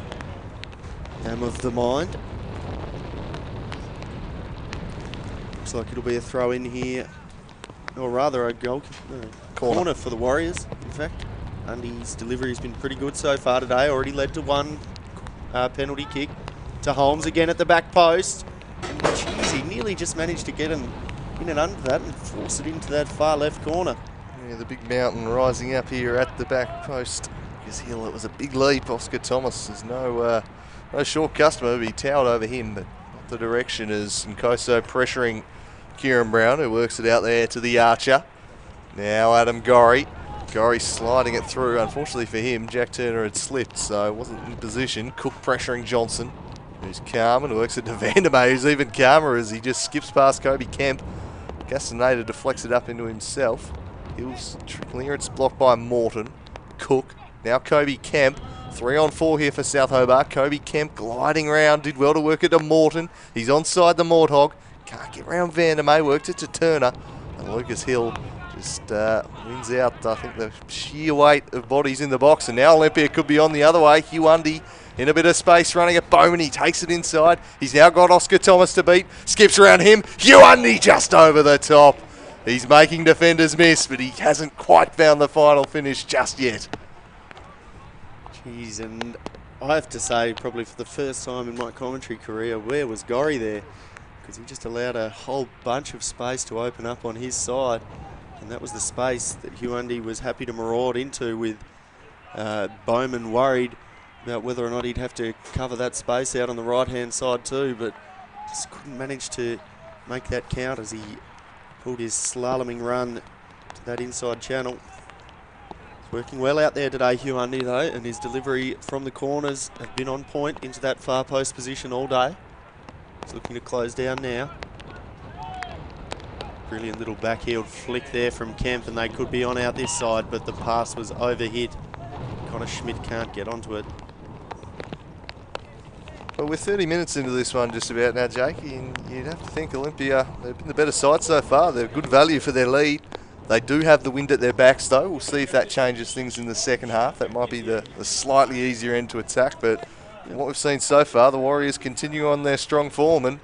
am of the mind. Looks like it'll be a throw in here, or rather a goal corner for the Warriors, in fact. Undy's delivery has been pretty good so far today. Already led to one penalty kick to Holmes again at the back post. And geez, he nearly just managed to get him in and under that and force it into that far left corner. Yeah, the big mountain rising up here at the back post. His hill, it was a big leap. Oscar Thomas is no short customer. He towered over him, but not the direction as Nkoso pressuring Kieran Brown, who works it out there to the archer. Now Adam Gorry. Gorry sliding it through. Unfortunately for him, Jack Turner had slipped, so wasn't in position. Cook pressuring Johnson, who's calm and works it to Vandermeer, who's even calmer as he just skips past Kobe Kemp. Castaneda deflects it up into himself. Hill's clear, it's blocked by Morton. Cook. Now Kobe Kemp. 3-on-4 here for South Hobart. Kobe Kemp gliding round. Did well to work it to Morton. He's onside the Morthog. Can't get round Vandermeer. Worked it to Turner. And Lucas Hill just wins out, I think, the sheer weight of bodies in the box. And now Olympia could be on the other way. Hugh Undy in a bit of space running at Bowman. He takes it inside. He's now got Oscar Thomas to beat. Skips around him. Hugh Undy just over the top. He's making defenders miss, but he hasn't quite found the final finish just yet. Jeez, and I have to say, probably for the first time in my commentary career, where was Gorry there? Because he just allowed a whole bunch of space to open up on his side. And that was the space that Hugh Undy was happy to maraud into, with Bowman worried about whether or not he'd have to cover that space out on the right-hand side too, but just couldn't manage to make that count as he pulled his slaloming run to that inside channel. He's working well out there today, Hugh Undy, though, and his delivery from the corners have been on point into that far post position all day. He's looking to close down now. Brilliant little backheeled flick there from Kemp, and they could be on out this side, but the pass was overhit. Connor Schmidt can't get onto it. Well, we're 30 minutes into this one just about now, Jake, and you'd have to think Olympia, they've been the better side so far. They're good value for their lead. They do have the wind at their backs, though. We'll see if that changes things in the second half. That might be the slightly easier end to attack, but from what we've seen so far, the Warriors continue on their strong form and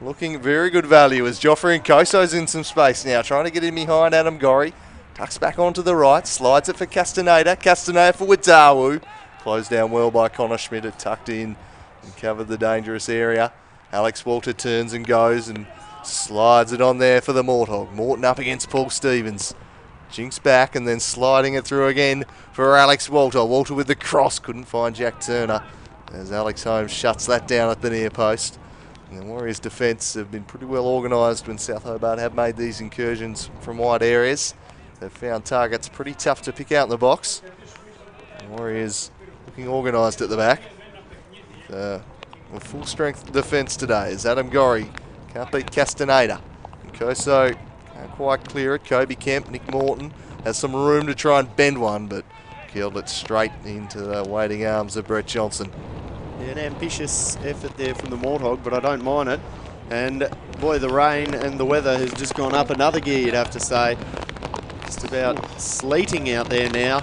looking very good value as Joffrey Nkoso's in some space now, trying to get in behind Adam Gorry. Tucks back onto the right, slides it for Castaneda. Castaneda for Wadawu. Closed down well by Connor Schmidt, it tucked in and covered the dangerous area. Alex Walter turns and goes and slides it on there for the Morthog. Morton up against Paul Stevens. Jinks back and then sliding it through again for Alex Walter. Walter with the cross, couldn't find Jack Turner as Alex Holmes shuts that down at the near post. And the Warriors' defence have been pretty well organised when South Hobart have made these incursions from wide areas. They've found targets pretty tough to pick out in the box. The Warriors looking organised at the back. With full strength defence today as Adam Gorry can't beat Castaneda. Nkoso can't quite clear it. Kobe Kemp, Nick Morton has some room to try and bend one, but killed it straight into the waiting arms of Brett Johnson. Yeah, an ambitious effort there from the Morthog, but I don't mind it. And boy, the rain and the weather has just gone up another gear, you'd have to say. Just about sleeting out there now.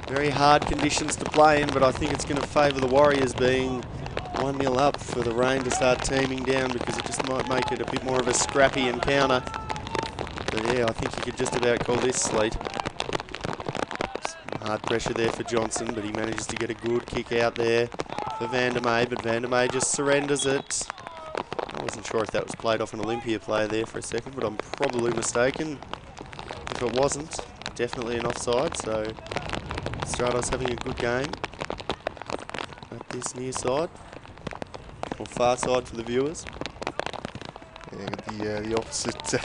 Very hard conditions to play in, but I think it's going to favour the Warriors being 1-0 up for the rain to start teaming down, because it just might make it a bit more of a scrappy encounter. But yeah, I think you could just about call this sleet. Some hard pressure there for Johnson, but he manages to get a good kick out there for Vandermeer, but Vandermeer just surrenders it. I wasn't sure if that was played off an Olympia player there for a second, but I'm probably mistaken. If it wasn't, definitely an offside, so Stratos having a good game at this near side, or far side for the viewers. Yeah, the opposite to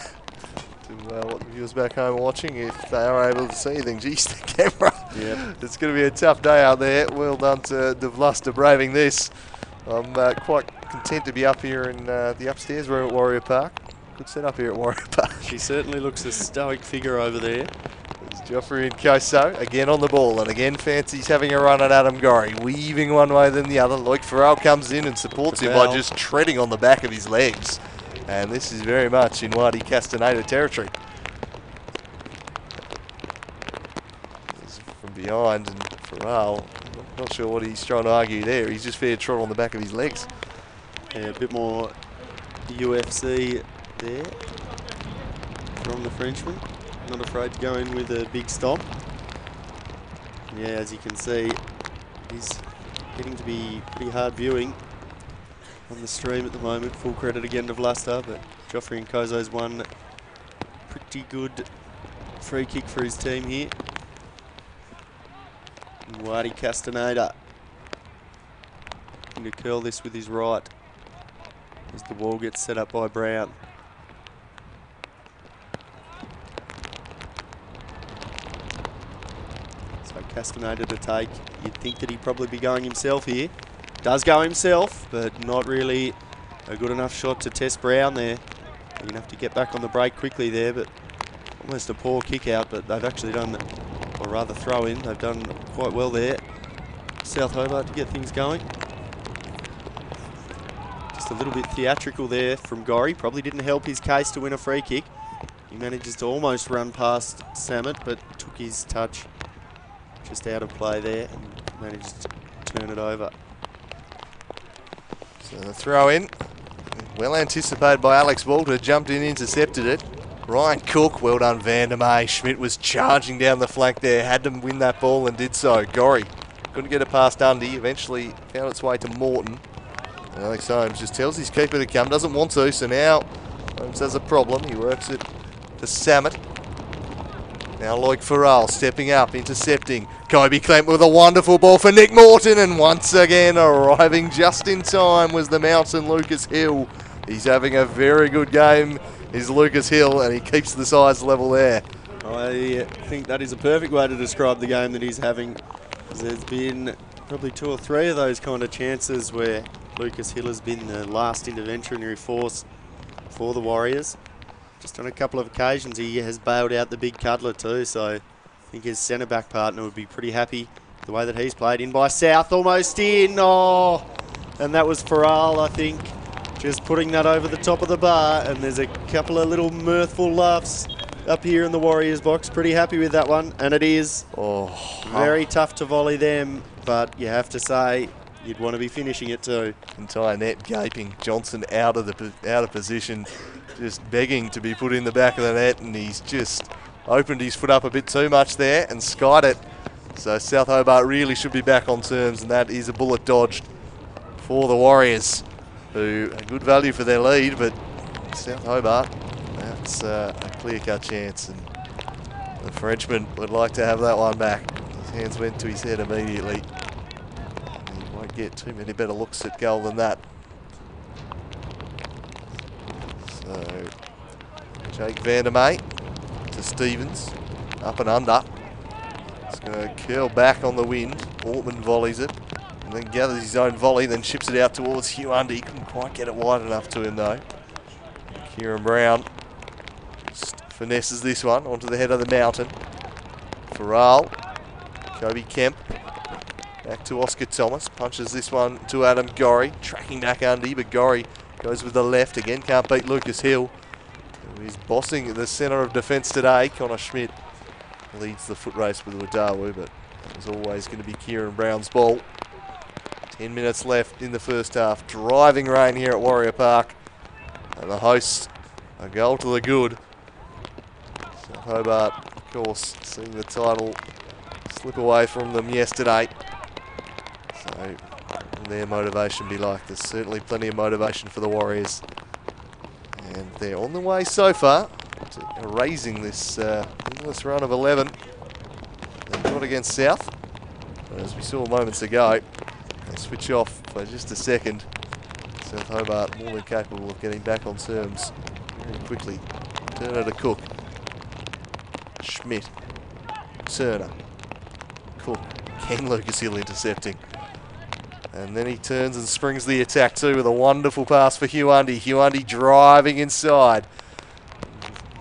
what the viewers back home are watching, if they are able to see anything. Geez, the camera. Yeah. It's going to be a tough day out there. Well done to De Vluster braving this. I'm quite content to be up here in the upstairs room at Warrior Park. Good setup here at Warrior Park. She certainly looks a stoic figure over there. There's Joffrey Nkoso again on the ball, and again fancies having a run at Adam Gorry, weaving one way then the other. Loic Farrell comes in and supports him by just treading on the back of his legs. And this is very much in Wadi Castaneda territory. From behind, and Farrell, not sure what he's trying to argue there. He's just fair trot on the back of his legs. Yeah, a bit more UFC there from the Frenchman. Not afraid to go in with a big stomp. Yeah, as you can see, he's getting to be pretty hard viewing on the stream at the moment. Full credit again to Vluster, but Joffrey Nkozo's won pretty good free kick for his team here. Wadi Castaneda looking to curl this with his right as the wall gets set up by Brown. So Castaneda to take. You'd think that he'd probably be going himself here. Does go himself, but not really a good enough shot to test Brown there. You're going to have to get back on the break quickly there, but almost a poor kick out, but they've actually done, or rather throw in, they've done quite well there. South Hobart to get things going. Just a little bit theatrical there from Gorry. Probably didn't help his case to win a free kick. He manages to almost run past Samet, but took his touch just out of play there and managed to turn it over. So the throw in, well anticipated by Alex Walter, jumped in, intercepted it. Ryan Cook, well done Vandermeer. Schmidt was charging down the flank there, had to win that ball and did so. Gorry couldn't get it past Dundee, eventually found its way to Morton. And Alex Holmes just tells his keeper to come, doesn't want to, so now Holmes has a problem. He works it to Samet. Now Loic Farrell stepping up, intercepting. Kobe Kemp with a wonderful ball for Nick Morton, and once again arriving just in time was the mountain Lucas Hill. He's having a very good game, is Lucas Hill, and he keeps the size level there. I think that is a perfect way to describe the game that he's having. There's been probably 2 or 3 of those kind of chances where Lucas Hill has been the last interventionary force for the Warriors. Just on a couple of occasions he has bailed out the big cuddler too, so I think his centre-back partner would be pretty happy with the way that he's played. In by South, almost in, oh! And that was Farrell, I think, just putting that over the top of the bar, and there's a couple of little mirthful laughs up here in the Warriors box. Pretty happy with that one, and it is very tough to volley them, but you have to say you'd want to be finishing it too. Entire net gaping. Johnson out of position, just begging to be put in the back of the net, and he's just opened his foot up a bit too much there and skied it. So South Hobart really should be back on terms, and that is a bullet dodged for the Warriors, who are good value for their lead, but South Hobart, that's a clear-cut chance, and the Frenchman would like to have that one back. His hands went to his head immediately. He won't get too many better looks at goal than that. So Jake Vandermeer to Stevens, up and under. It's going to curl back on the wind. Ortman volleys it, and then gathers his own volley, then ships it out towards Hugh Undy. Couldn't quite get it wide enough to him though. Kieran Brown just finesses this one onto the head of the mountain. Farrell, Kobe Kemp, back to Oscar Thomas, punches this one to Adam Gorry, tracking back Undy, but Gorry goes with the left again, can't beat Lucas Hill, who is bossing the centre of defence today. Connor Schmidt leads the foot race with Wadawu, but it was always going to be Kieran Brown's ball. 10 minutes left in the first half. Driving rain here at Warrior Park, and the hosts a goal to the good. South Hobart, of course, seeing the title slip away from them yesterday. So their motivation be like? There's certainly plenty of motivation for the Warriors, and they're on the way so far to erasing this winless run of 11 they've got against South. But as we saw moments ago, they switch off for just a second. South Hobart more than capable of getting back on terms very quickly. Turner to Cook, Schmidt, Turner, Cook, Ken Lucas Hill intercepting. And then he turns and springs the attack too with a wonderful pass for Hugh Undy. Hugh Undy driving inside.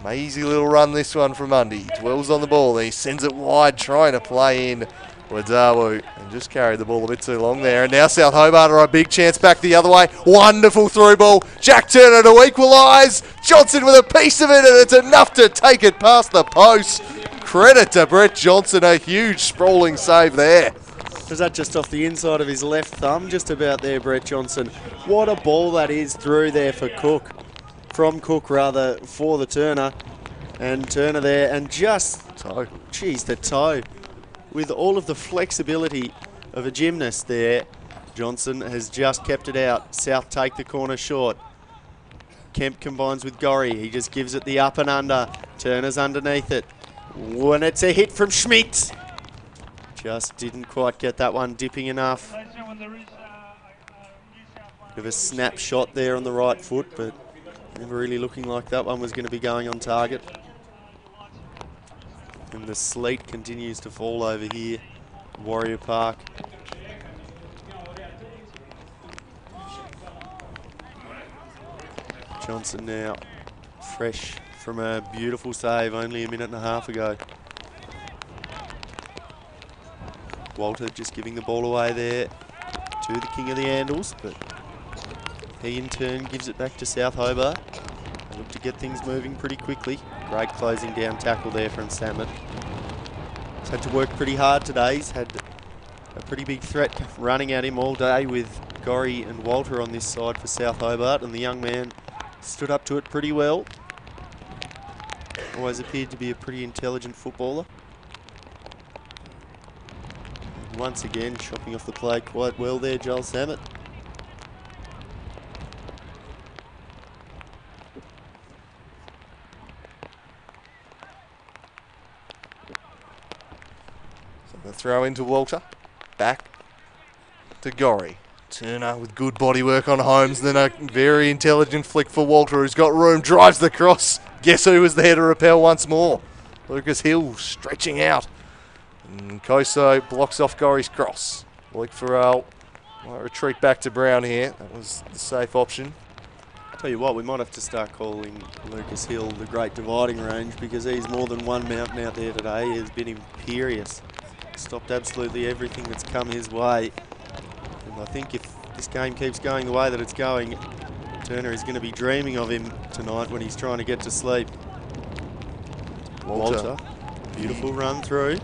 Mazy little run this one from Undy. Dwells on the ball, then he sends it wide, trying to play in Wadawu, and just carried the ball a bit too long there. And now South Hobart are a big chance back the other way. Wonderful through ball. Jack Turner to equalise. Johnson with a piece of it, and it's enough to take it past the post. Credit to Brett Johnson, a huge sprawling save there. Was that just off the inside of his left thumb? Just about there, Brett Johnson. What a ball that is through there for Cook. From Cook, rather, for the Turner. And Turner there, and just... toe. Geez, the toe. With all of the flexibility of a gymnast there, Johnson has just kept it out. South take the corner short. Kemp combines with Gorry. He just gives it the up and under. Turner's underneath it. When it's a hit from Schmidt. Just didn't quite get that one dipping enough. Bit of a snapshot there on the right foot, but never really looking like that one was going to be going on target. And the sleet continues to fall over here, Warrior Park. Johnson now fresh from a beautiful save only a minute and a half ago. Walter just giving the ball away there to the king of the handles, but he in turn gives it back to South Hobart. They look to get things moving pretty quickly. Great closing down tackle there from Samet. He's had to work pretty hard today. He's had a pretty big threat running at him all day with Gorry and Walter on this side for South Hobart, and the young man stood up to it pretty well. Always appeared to be a pretty intelligent footballer. And once again, shopping off the play quite well there, Joel Samet. So the throw into Walter. Back to Gorry. Turner with good body work on Holmes, then a very intelligent flick for Walter, who's got room, drives the cross. Guess who was there to repel once more? Lucas Hill stretching out. And Koso blocks off Gorry's cross. Luke Farrell might retreat back to Brown here. That was the safe option. Tell you what, we might have to start calling Lucas Hill the great dividing range, because he's more than one mountain out there today. He has been imperious. Stopped absolutely everything that's come his way. And I think if this game keeps going the way that it's going, Turner is going to be dreaming of him tonight when he's trying to get to sleep. Walter. Beautiful run through.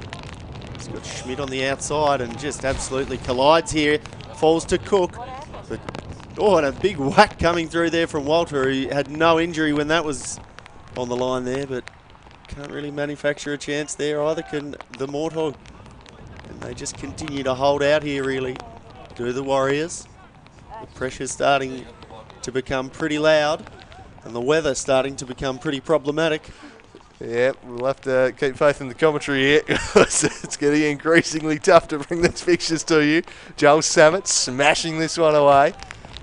He's got Schmidt on the outside and just absolutely collides here. Falls to Cook. But, oh, and a big whack coming through there from Walter. He had no injury when that was on the line there, but can't really manufacture a chance there either, can the Mortog. And they just continue to hold out here, really, do the Warriors. The pressure's starting to become pretty loud, and the weather starting to become pretty problematic. Yeah, we'll have to keep faith in the commentary here. It's getting increasingly tough to bring these fixtures to you. Joel Samet smashing this one away.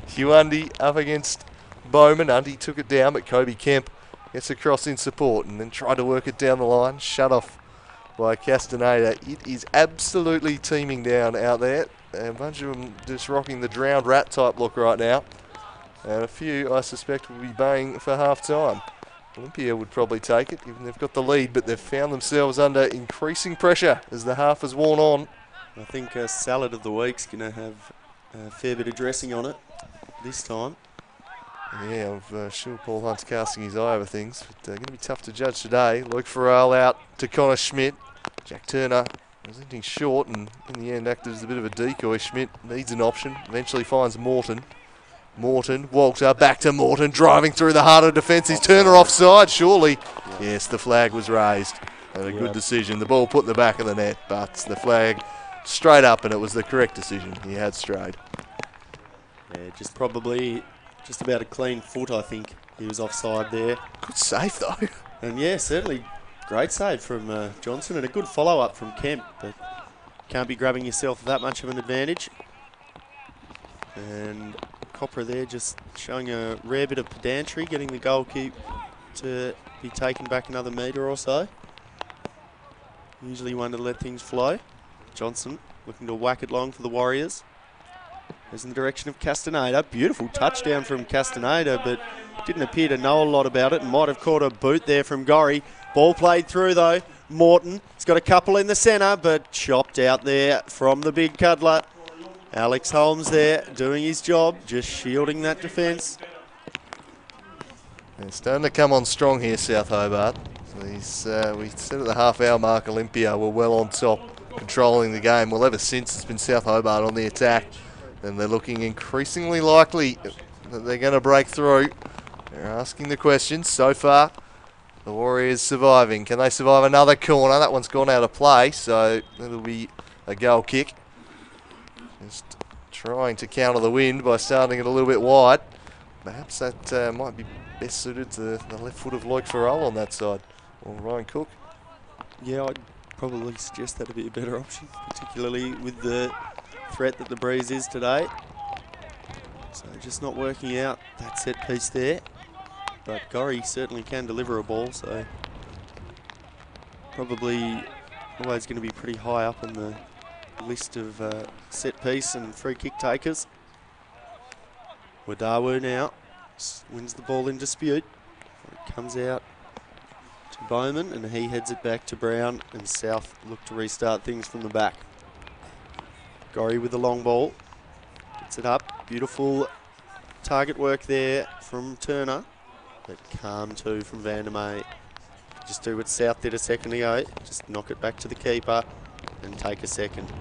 Hugh Undy up against Bowman. Undy took it down, but Kobe Kemp gets across in support and then tried to work it down the line. Shut off by Castaneda. It is absolutely teeming down out there. A bunch of them just rocking the drowned rat type look right now. And a few, I suspect, will be baying for half-time. Olympia would probably take it, given they've got the lead, but they've found themselves under increasing pressure as the half has worn on. I think salad of the week's going to have a fair bit of dressing on it this time. Yeah, I'm sure Paul Hunt's casting his eye over things, but going to be tough to judge today. Luke Farrell out to Connor Schmidt. Jack Turner presenting short, and in the end acted as a bit of a decoy. Schmidt needs an option, eventually finds Morton. Walter, back to Morton, driving through the heart of defence. Is Turner offside, surely? Yes, the flag was raised. And a good decision. The ball put in the back of the net, but the flag straight up, and it was the correct decision. He had strayed. Yeah, just about a clean foot, I think. He was offside there. Good save, though. And yeah, certainly great save from Johnson, and a good follow-up from Kemp, but can't be grabbing yourself that much of an advantage. And Copra there just showing a rare bit of pedantry, getting the goal keep to be taken back another metre or so. Usually one to let things flow. Johnson looking to whack it long for the Warriors. Goes in the direction of Castaneda. Beautiful touchdown from Castaneda, but didn't appear to know a lot about it and might have caught a boot there from Gorry. Ball played through though. Morton, he's got a couple in the centre, but chopped out there from the big cuddler. Alex Holmes there doing his job, just shielding that defence. They're starting to come on strong here, South Hobart. So we said at the half-hour mark, Olympia were well on top, controlling the game. Well, ever since, it's been South Hobart on the attack. And they're looking increasingly likely that they're going to break through. They're asking the questions. So far, the Warriors surviving. Can they survive another corner? That one's gone out of play, so it'll be a goal kick. Just trying to counter the wind by starting it a little bit wide. perhaps that might be best suited to the left foot of Luke Farrell on that side, or Ryan Cook. Yeah, I'd probably suggest that'd be a better option, particularly with the threat that the breeze is today. So just not working out that set piece there. But Gorry certainly can deliver a ball, so probably always going to be pretty high up on the list of set piece and free kick takers. Wadawu now wins the ball in dispute. It comes out to Bowman and he heads it back to Brown, and South look to restart things from the back. Gorry with the long ball. Gets it up. Beautiful target work there from Turner. But calm too from Vandermeer. Just do what South did a second ago. Just knock it back to the keeper and take a second.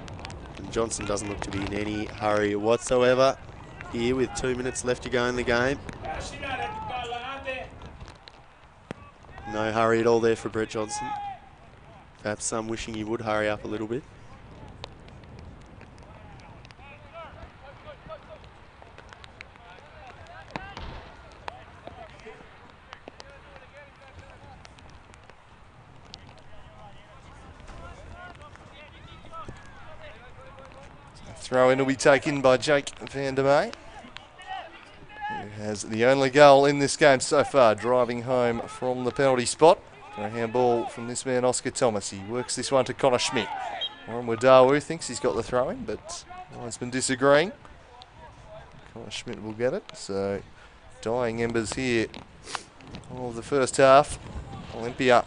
And Johnson doesn't look to be in any hurry whatsoever here with 2 minutes left to go in the game. No hurry at all there for Brett Johnson. Perhaps some wishing he would hurry up a little bit. Throw in will be taken by Jake Vandermeer, who has the only goal in this game so far, driving home from the penalty spot. For a handball from this man, Oscar Thomas. He works this one to Connor Schmidt. Warren Wadawu thinks he's got the throw in, but has been disagreeing. Connor Schmidt will get it. So, dying embers here of the first half. Olympia,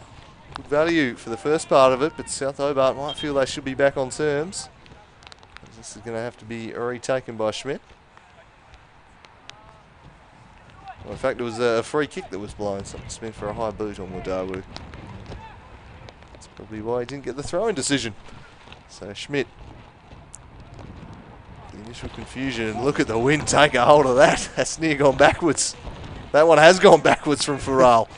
good value for the first part of it, but South Hobart might feel they should be back on terms. This is going to have to be retaken by Schmidt. Well, in fact, it was a free kick that was blown. Something Smith for a high boot on Wadawu. That's probably why he didn't get the throw-in decision. So Schmidt, the initial confusion, and look at the wind take a hold of that. That's near gone backwards. That one has gone backwards from Farrell.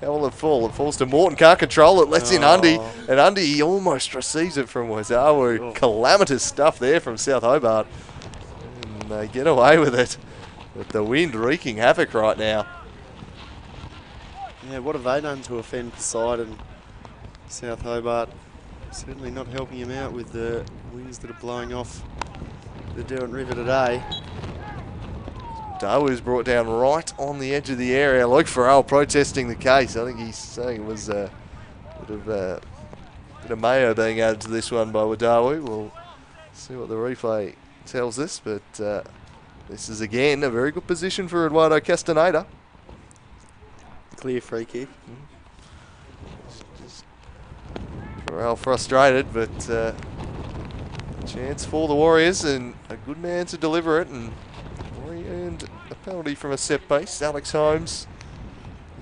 How will it fall? It falls to Morton, can't control it, lets in Undy, and Undy almost receives it from Wadawu. Calamitous stuff there from South Hobart. And they get away with it, with the wind wreaking havoc right now. Yeah, what have they done to offend Poseidon? South Hobart certainly not helping him out with the winds that are blowing off the Derwent River today. Dawu's brought down right on the edge of the area. Luke Farrell protesting the case. I think he's saying it was a bit of mayo being added to this one by Wadawu. We'll see what the replay tells us, but this is again a very good position for Eduardo Castaneda. Clear free kick. Just Farrell frustrated, but a chance for the Warriors and a good man to deliver it, and earned a penalty from a set piece. Alex Holmes,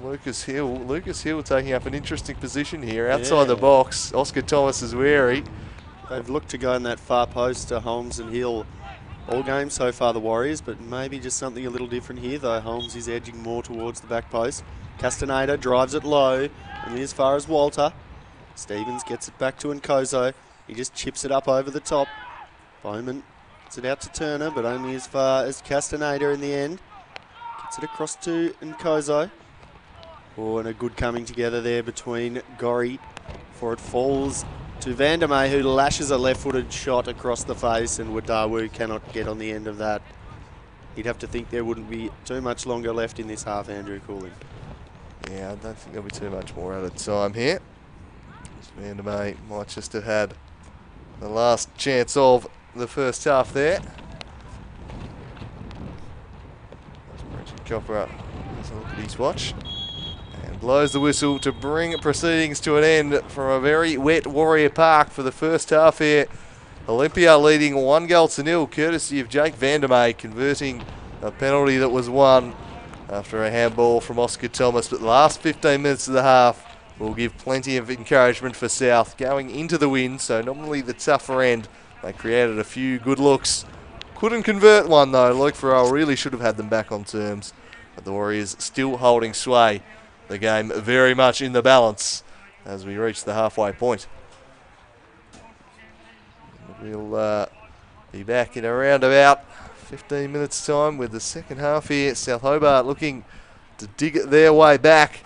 Lucas Hill. Lucas Hill taking up an interesting position here outside the box. Oscar Thomas is wary. They've looked to go in that far post to Holmes and Hill all game so far, the Warriors, but maybe just something a little different here, though Holmes is edging more towards the back post. Castaneda drives it low, only as far as Walter. Stevens gets it back to Nkozo. He just chips it up over the top. Bowman gets it out to Turner, but only as far as Castaneda in the end. Gets it across to Nkozo. Oh, and a good coming together there between Gorry before it falls to Vandermeer, who lashes a left-footed shot across the face, and Wadawu cannot get on the end of that. You'd have to think there wouldn't be too much longer left in this half, Andrew Cooling. Yeah, I don't think there'll be too much more out of time here. Vandermeer might just have had the last chance of the first half there. Richard Copper up. Has a look at his watch. And blows the whistle to bring proceedings to an end from a very wet Warrior Park for the first half here. Olympia leading 1-0, courtesy of Jake Vandermeer, converting a penalty that was won after a handball from Oscar Thomas. But the last 15 minutes of the half will give plenty of encouragement for South going into the win. So nominally the tougher end. They created a few good looks. Couldn't convert one though. Luke Farrell really should have had them back on terms. But the Warriors still holding sway. The game very much in the balance as we reach the halfway point. We'll be back in around about 15 minutes time with the second half here. South Hobart looking to dig it their way back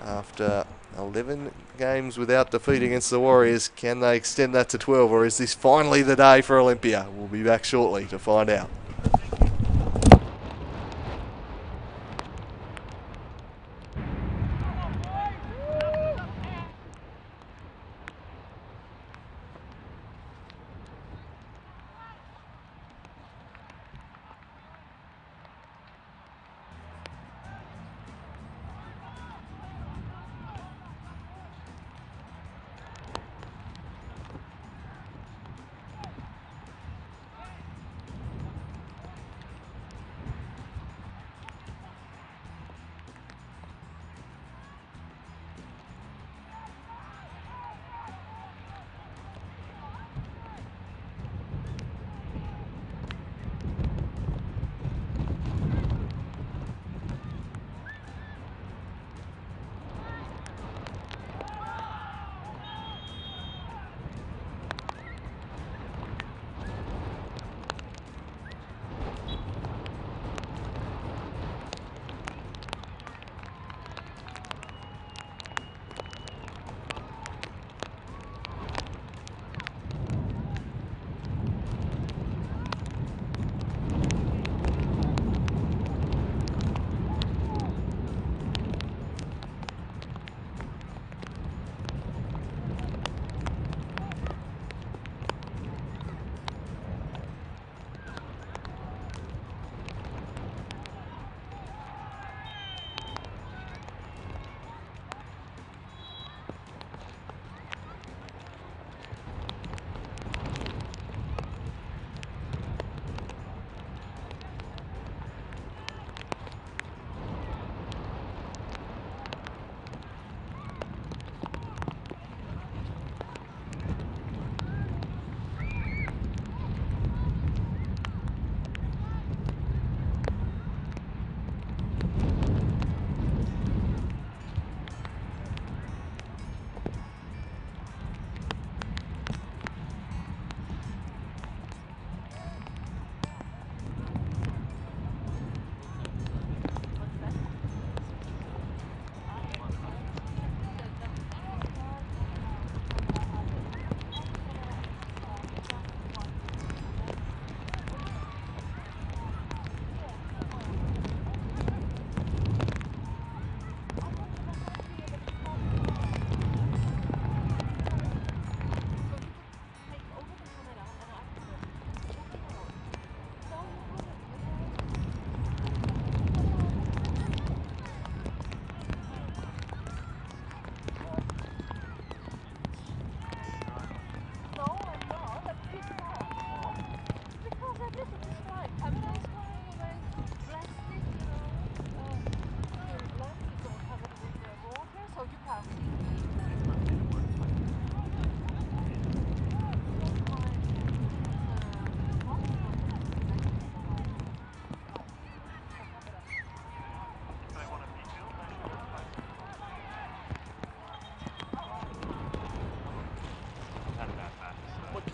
after 11 games without defeat against the Warriors. Can they extend that to 12, or is this finally the day for Olympia? We'll be back shortly to find out.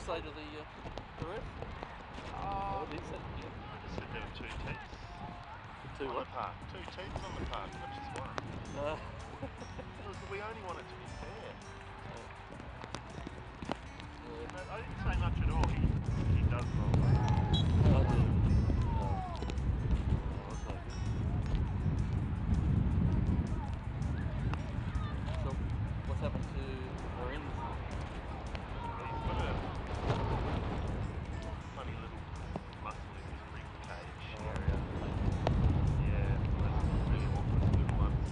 Say to the ref? What did he say? I said there were 2 teams. Two On what? the park. 2 teams on the park, not just one. We only want it to be fair. I didn't say much at all. He does well. I do. So, what's happened to Marines? He's got a funny little muscle in his rib cage area. Yeah, that's really awkward little ones.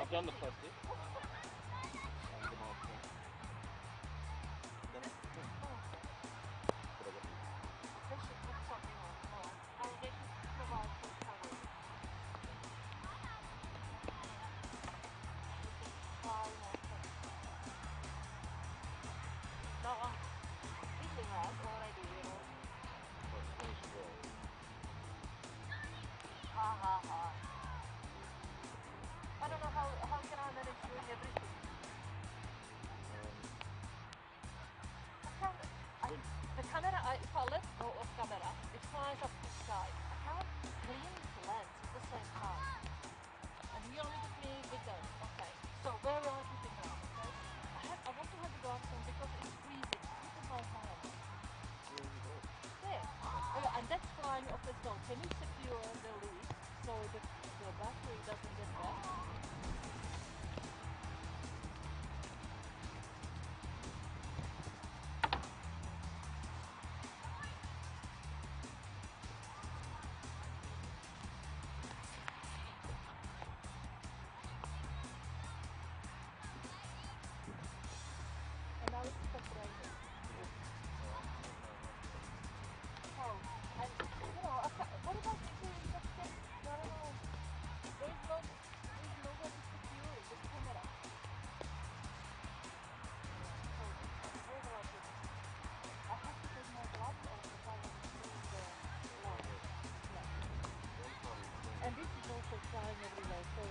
I've done the plastic. I don't know how can I manage doing everything. The camera, if I let go of camera, it flies up the sky. I can't clean the lens at the same time. And he only gives me big lens. Okay. So where will I put it now? Okay. I want to have the gloves on because it's freezing. Look at my hand. There. And that's flying off as well. Can you secure the lid so the battery doesn't get wet? And now it's stopped raining. Oh, and what about if you just get, I don't know, there's nobody securing the camera. So, where do I put it? I have to take my gloves off if I want to clean the lens. Yeah. And this is also flying everywhere, so...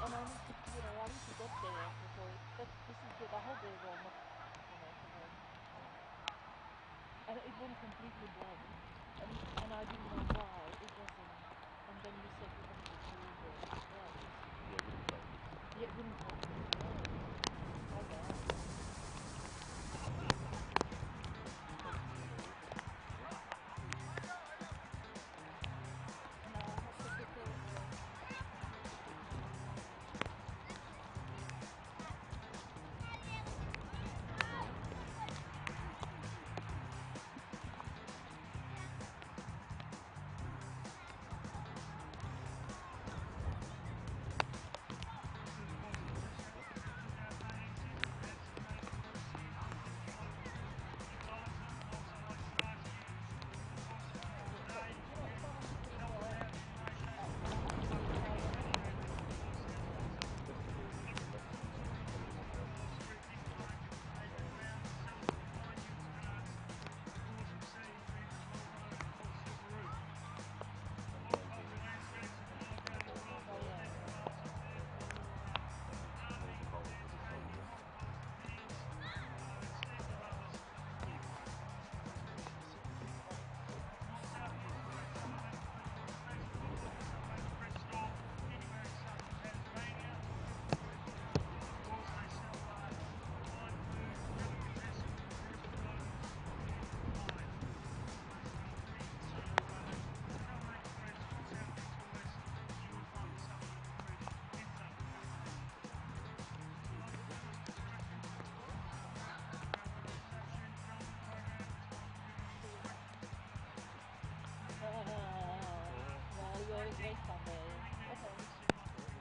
And I need to, I need to get there, so this is good. I hope they will not, and it went completely blank, and I didn't know why it wasn't, and then you said you have to secure the lens. Yeah, it wouldn't focus. Oh, my bad. And I have to secure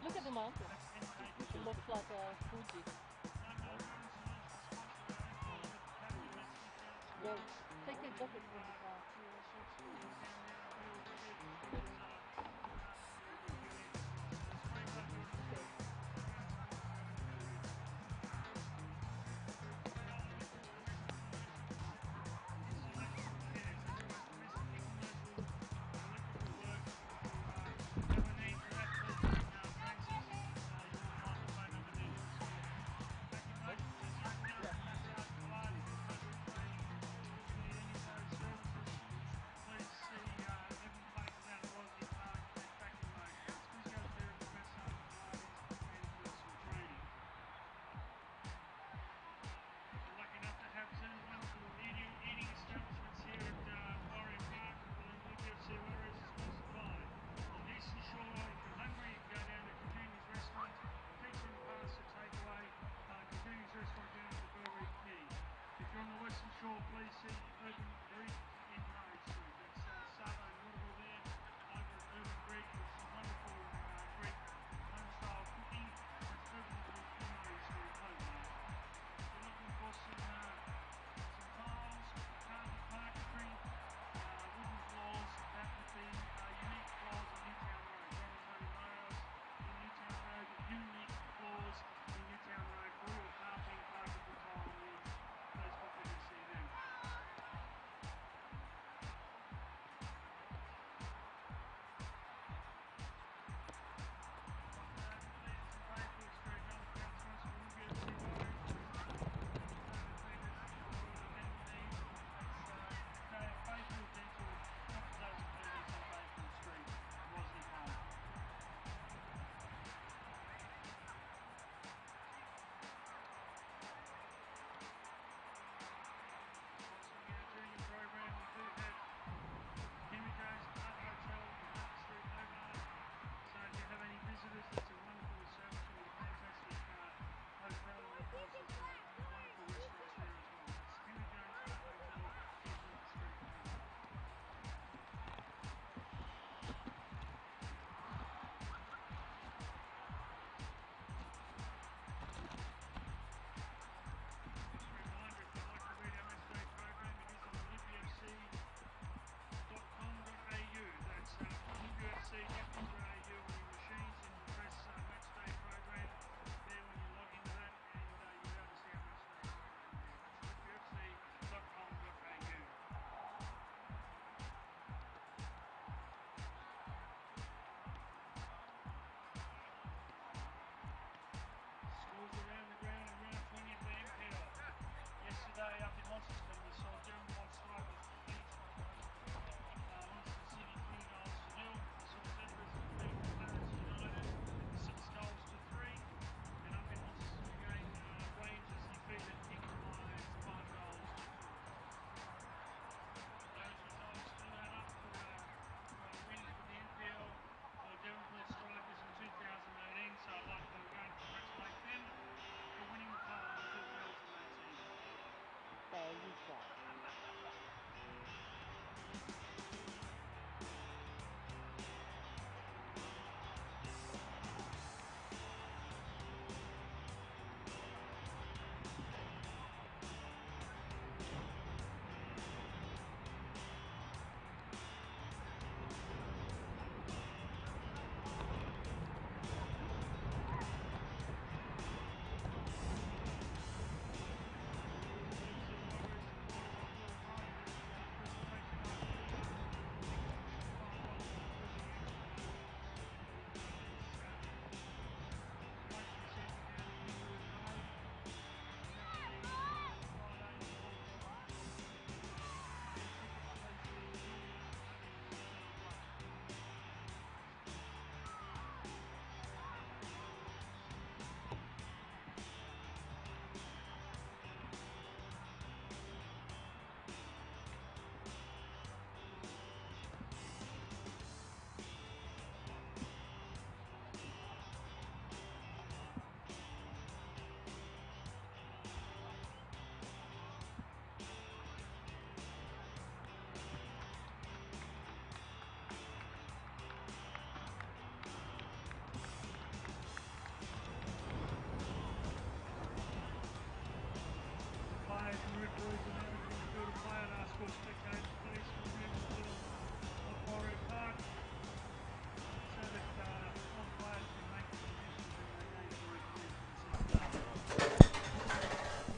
Look at the mountain. It looks like a Fuji. Go. Take a jacket from the car.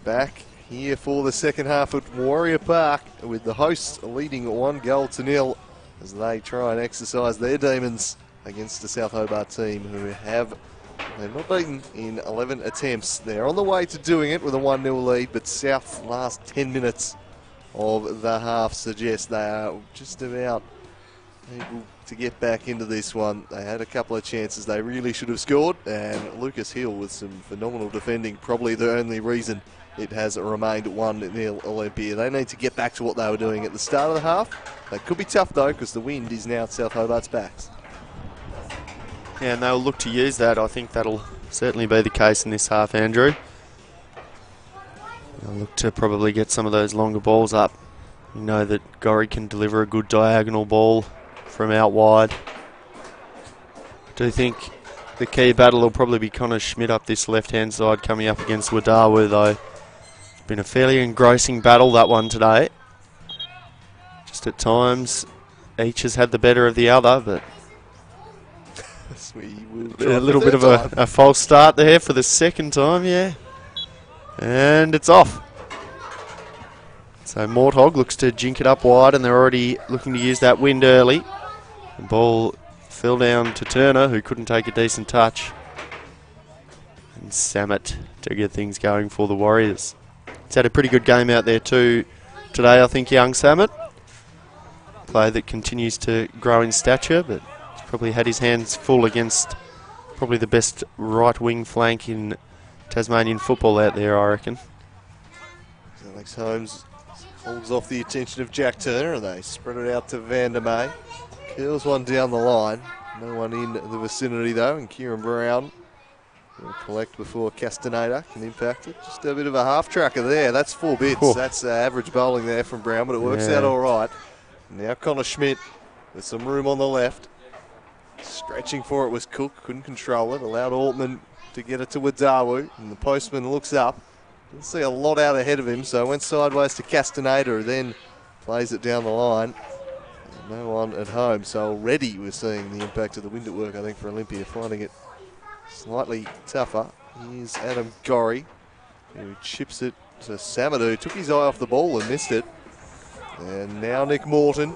back here for the second half at Warrior Park, with the hosts leading 1-0 as they try and exercise their demons against the South Hobart team, who they've not beaten in 11 attempts. They're on the way to doing it with a 1-0 lead, but South's last 10 minutes of the half suggest they are just about able to get back into this one. They had a couple of chances they really should have scored, and Lucas Hill with some phenomenal defending, probably the only reason it has remained 1-0 Olympia. They need to get back to what they were doing at the start of the half. They could be tough though, because the wind is now at South Hobart's backs. Yeah, and they'll look to use that. I think that'll certainly be the case in this half, Andrew. They'll look to probably get some of those longer balls up. You know that Gorry can deliver a good diagonal ball from out wide. I do think the key battle will probably be Connor Schmidt up this left-hand side, coming up against Wadawu, though. It's been a fairly engrossing battle, that one today. Just at times, each has had the better of the other, but a little bit of a false start there for the second time, yeah. And it's off. So Morthog looks to jink it up wide, and they're already looking to use that wind early. The ball fell down to Turner, who couldn't take a decent touch. And Samet to get things going for the Warriors. He's had a pretty good game out there too today, I think, young Samet. Player that continues to grow in stature, but he's probably had his hands full against probably the best right wing flank in Tasmanian football out there, I reckon. Alex Holmes holds off the attention of Jack Turner, and they spread it out to Van der May. Curls one down the line. No one in the vicinity though, and Kieran Brown will collect before Castaneda can impact it. Just a bit of a half tracker there. That's 4 bits. Oh. That's average bowling there from Brown, but it works out all right. Now Connor Schmidt with some room on the left. Stretching for it was Cook, couldn't control it. Allowed Altman to get it to Wadawu, and the postman looks up. Didn't see a lot out ahead of him, so went sideways to Castaneda, who then plays it down the line. No one at home, so already we're seeing the impact of the wind at work, I think, for Olympia, finding it slightly tougher. Here's Adam Gorry, who chips it to Samadou. Took his eye off the ball and missed it. And now Nick Morton,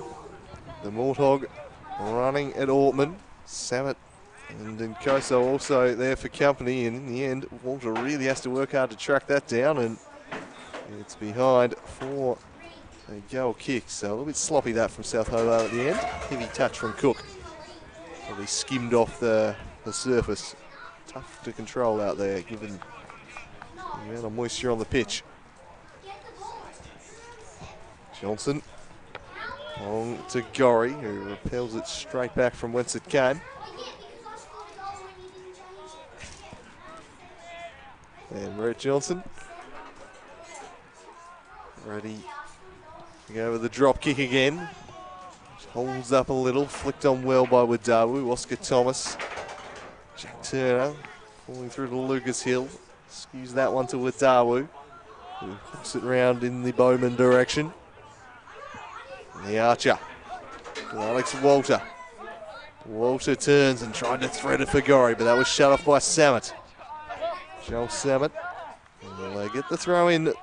the Morthog, running at Ortman. Samet and Nkoso also there for company, and in the end, Walter really has to work hard to track that down, and it's behind for a goal kick. So a little bit sloppy that from South Hobart at the end. Heavy touch from Cook. Probably skimmed off the surface. Tough to control out there, given the amount of moisture on the pitch. Johnson, long to Gorry, who repels it straight back from whence it came. And Brett Johnson, ready to go with the drop kick again. Just holds up a little, flicked on well by Wadawu. Oscar Thomas, Jack Turner, falling through to Lucas Hill. Skews that one to Wadawu, who hooks it round in the Bowman direction. And the Archer to Alex Walter. Walter turns and tried to thread it for Gorry, but that was shut off by Samet. Joel Samet. And they get the throw in the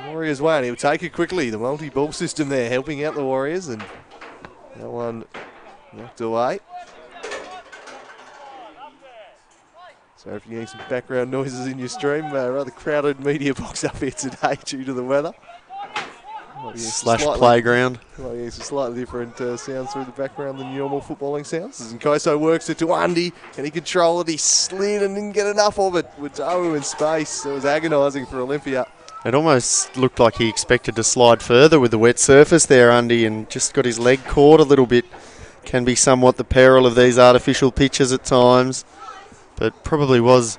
Warriors' way, and he'll take it quickly. The multi-ball system there helping out the Warriors, and that one knocked away. So if you're getting some background noises in your stream, rather crowded media box up here today due to the weather. Slash playground. Well, yeah, some slightly different sounds through the background than normal footballing sounds. As Nkoso works it to Andy, and he controlled it. He slid and didn't get enough of it. Wadawu in space. It was agonising for Olympia. It almost looked like he expected to slide further with the wet surface there, Andy, and just got his leg caught a little bit. Can be somewhat the peril of these artificial pitches at times, but probably was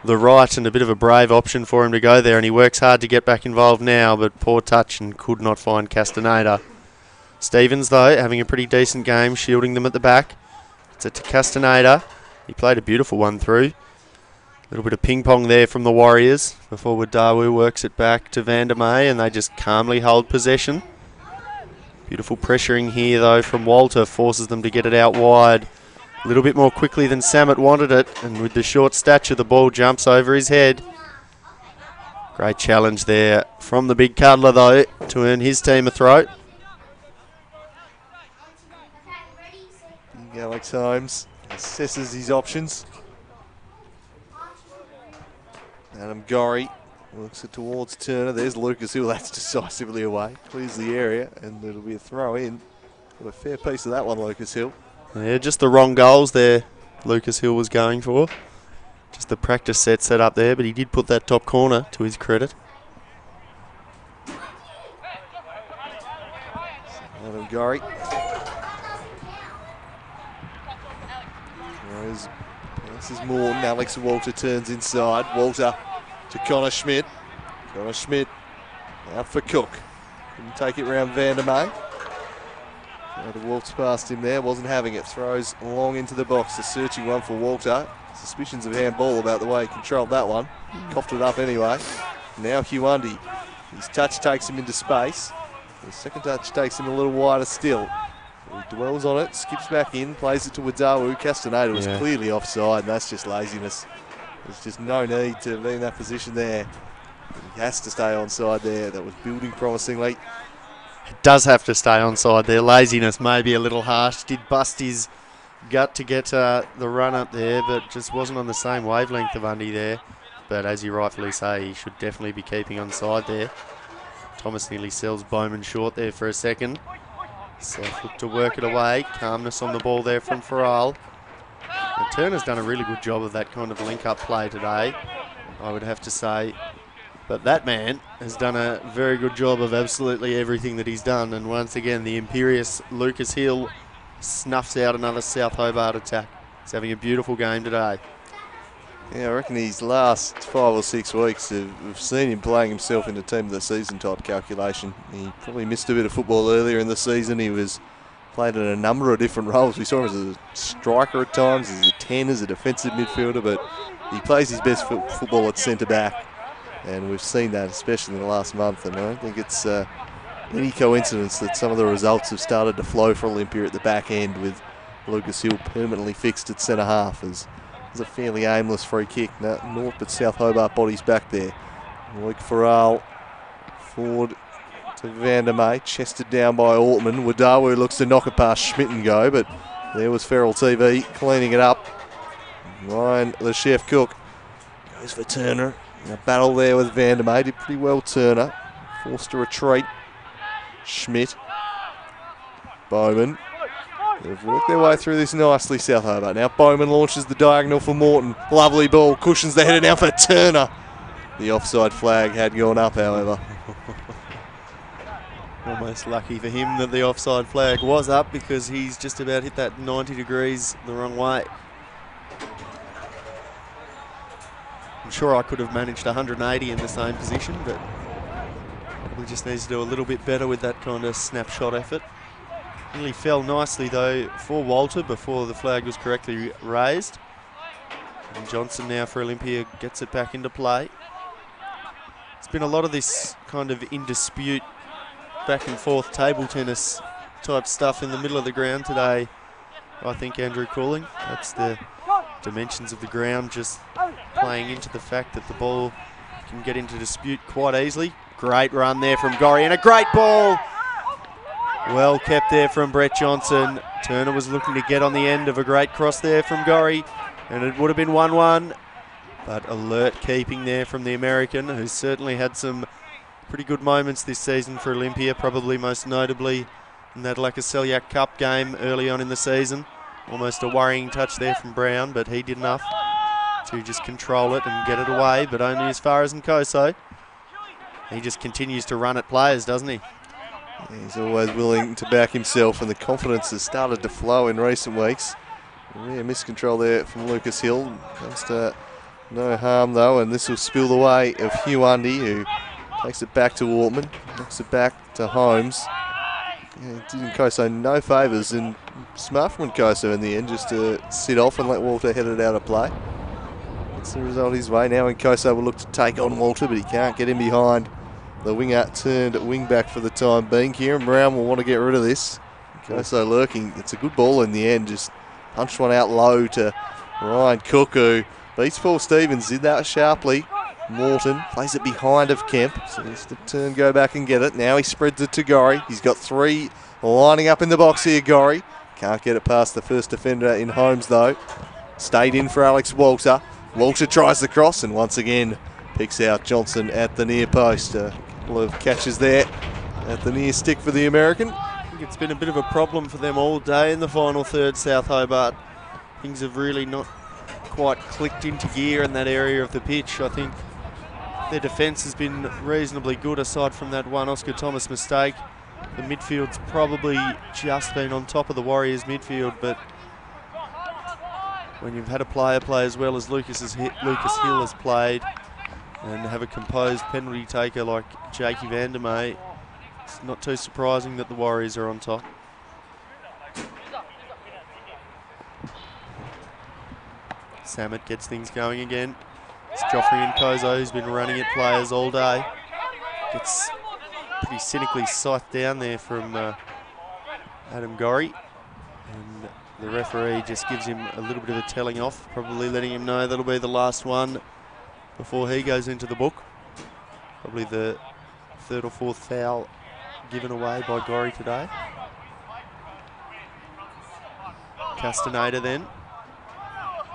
the right and a bit of a brave option for him to go there, and he works hard to get back involved now, but poor touch and could not find Castaneda. Stevens, though, having a pretty decent game, shielding them at the back. It's it to Castaneda. He played a beautiful one through. A little bit of ping-pong there from the Warriors before Wadawu works it back to Van der May, and they just calmly hold possession. Beautiful pressuring here, though, from Walter, forces them to get it out wide. A little bit more quickly than Samet wanted it, and with the short stature, the ball jumps over his head. Great challenge there from the big cuddler, though, to earn his team a throw. Alex Holmes assesses his options. Adam Gorry works it towards Turner. There's Lucas Hill. That's decisively away. Clears the area, and it'll be a throw in. Got a fair piece of that one, Lucas Hill. Yeah, just the wrong goals there Lucas Hill was going for. Just the practice set up there, but he did put that top corner to his credit. Adam Gorry. Passes Morton. Alex Walter turns inside. Walter to Connor Schmidt. Connor Schmidt out for Cook. Couldn't take it round Vandermeer. Waltz past him there, wasn't having it. Throws long into the box. A searching one for Walter. Suspicions of handball about the way he controlled that one. Coughed it up anyway. Now Huandi. His touch takes him into space. His second touch takes him a little wider still. He dwells on it, skips back in, plays it to Wadawu. Castaneda was clearly offside, and that's just laziness. There's just no need to be in that position there. He has to stay onside there. That was building promisingly. It does have to stay onside there. Laziness may be a little harsh. Did bust his gut to get the run up there, but just wasn't on the same wavelength of Undy there. But as you rightfully say, he should definitely be keeping onside there. Thomas nearly sells Bowman short there for a second. South look to work it away. Calmness on the ball there from Farrell. And Turner's done a really good job of that kind of link-up play today, I would have to say. But that man has done a very good job of absolutely everything that he's done. And once again, the imperious Lucas Hill snuffs out another South Hobart attack. He's having a beautiful game today. Yeah, I reckon these last 5 or 6 weeks we've seen him playing himself into team of the season type calculation. He probably missed a bit of football earlier in the season. He was played in a number of different roles. We saw him as a striker at times, as a 10, as a defensive midfielder, but he plays his best football at centre back. And we've seen that especially in the last month, and I don't think it's any coincidence that some of the results have started to flow for Olympia at the back end, with Lucas Hill permanently fixed at centre half. As a fairly aimless free kick. North but South Hobart bodies back there. Luke Farrell forward to Vandermeer, chested down by Ortman. Wadawu looks to knock it past Schmidt and go, but there was Feral TV cleaning it up. Ryan, the chef cook, goes for Turner. In a battle there with Vandermeer. Did pretty well, Turner. Forced to retreat. Schmidt. Bowman. They've worked their way through this nicely, South Hobart. Now Bowman launches the diagonal for Morton. Lovely ball. Cushions the header now for Turner. The offside flag had gone up, however. Almost lucky for him that the offside flag was up, because he's just about hit that 90 degrees the wrong way. I'm sure I could have managed 180 in the same position, but probably just needs to do a little bit better with that kind of snapshot effort. Nearly fell nicely though for Walter before the flag was correctly raised. And Johnson now for Olympia gets it back into play. It's been a lot of this kind of in dispute, back and forth table tennis type stuff in the middle of the ground today, I think, Andrew Cooling. That's the dimensions of the ground just playing into the fact that the ball can get into dispute quite easily. Great run there from Gorry, and a great ball. Well kept there from Brett Johnson. Turner was looking to get on the end of a great cross there from Gorry, and it would have been 1-1. But alert keeping there from the American, who's certainly had some pretty good moments this season for Olympia, probably most notably in that Lacaseliac Cup game early on in the season. Almost a worrying touch there from Brown, but he did enough to just control it and get it away, but only as far as Nkoso. He just continues to run at players, doesn't he? He's always willing to back himself, and the confidence has started to flow in recent weeks. Yeah, miscontrol there from Lucas Hill. Comes to no harm though, and this will spill the way of Hugh Undy, who takes it back to Ortman, knocks it back to Holmes. Yeah, did Nkoso no favours, and smart from Nkoso in the end just to sit off and let Walter head it out of play. That's the result his way. Now Nkoso will look to take on Walter, but he can't get in behind the winger turned wing back for the time being. Kieran Brown will want to get rid of this. Nkoso lurking. It's a good ball in the end. Just punched one out low to Ryan Cook, who beats Paul Stevens. Did that sharply. Morton plays it behind of Kemp. So he's to turn, go back and get it. Now he spreads it to Gorry. He's got 3 lining up in the box here, Gorry. Can't get it past the first defender in Holmes though. Stayed in for Alex Walter. Walter tries the cross and once again picks out Johnson at the near post. A couple of catches there at the near stick for the American. I think it's been a bit of a problem for them all day in the final third, South Hobart. Things have really not quite clicked into gear in that area of the pitch. I think their defence has been reasonably good aside from that one Oscar Thomas mistake. The midfield's probably just been on top of the Warriors midfield, but when you've had a player play as well as Lucas Hill has played and have a composed penalty taker like Jakey Vandermeer, it's not too surprising that the Warriors are on top. Samet gets things going again. It's Joffrey and Kozo who's been running at players all day. Gets pretty cynically scythed down there from Adam Gorry. And the referee just gives him a little bit of a telling off, probably letting him know that'll be the last one before he goes into the book. Probably the 3rd or 4th foul given away by Gorry today. Castaneda then.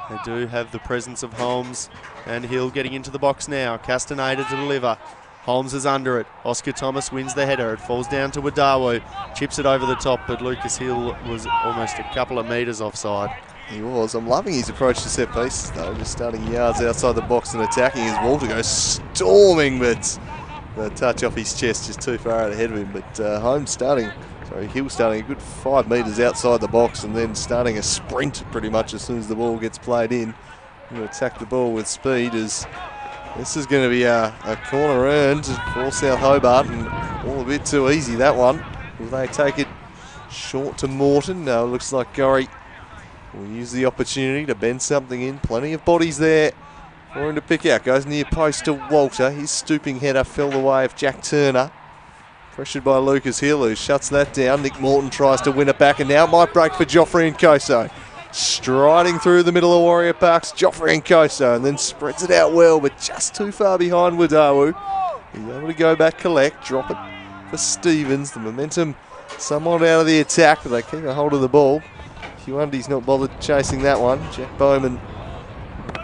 They do have the presence of Holmes and Hill getting into the box now. Castaneda to deliver. Holmes is under it. Oscar Thomas wins the header. It falls down to Wadawu. Chips it over the top, but Lucas Hill was almost a couple of metres offside. He was. I'm loving his approach to set pieces though. Just starting yards outside the box and attacking as Walter goes storming, but the touch off his chest just too far out ahead of him. But Hill starting a good 5 metres outside the box and then starting a sprint pretty much as soon as the ball gets played in. Going to attack the ball with speed as this is going to be a corner earned for South Hobart and all a bit too easy that one. Will they take it short to Morton? No, it looks like Gorry will use the opportunity to bend something in. Plenty of bodies there for him to pick out. Goes near post to Walter. His stooping header fell the way of Jack Turner. Pressured by Lucas Hill, who shuts that down. Nick Morton tries to win it back, and now it might break for Joffrey and Koso. Striding through the middle of Warrior Parks, Joffrey and Koso, and then spreads it out well, but just too far behind Wadawu. He's able to go back, collect, drop it for Stevens. The momentum somewhat out of the attack, but they keep a hold of the ball. Huandi's not bothered chasing that one. Jack Bowman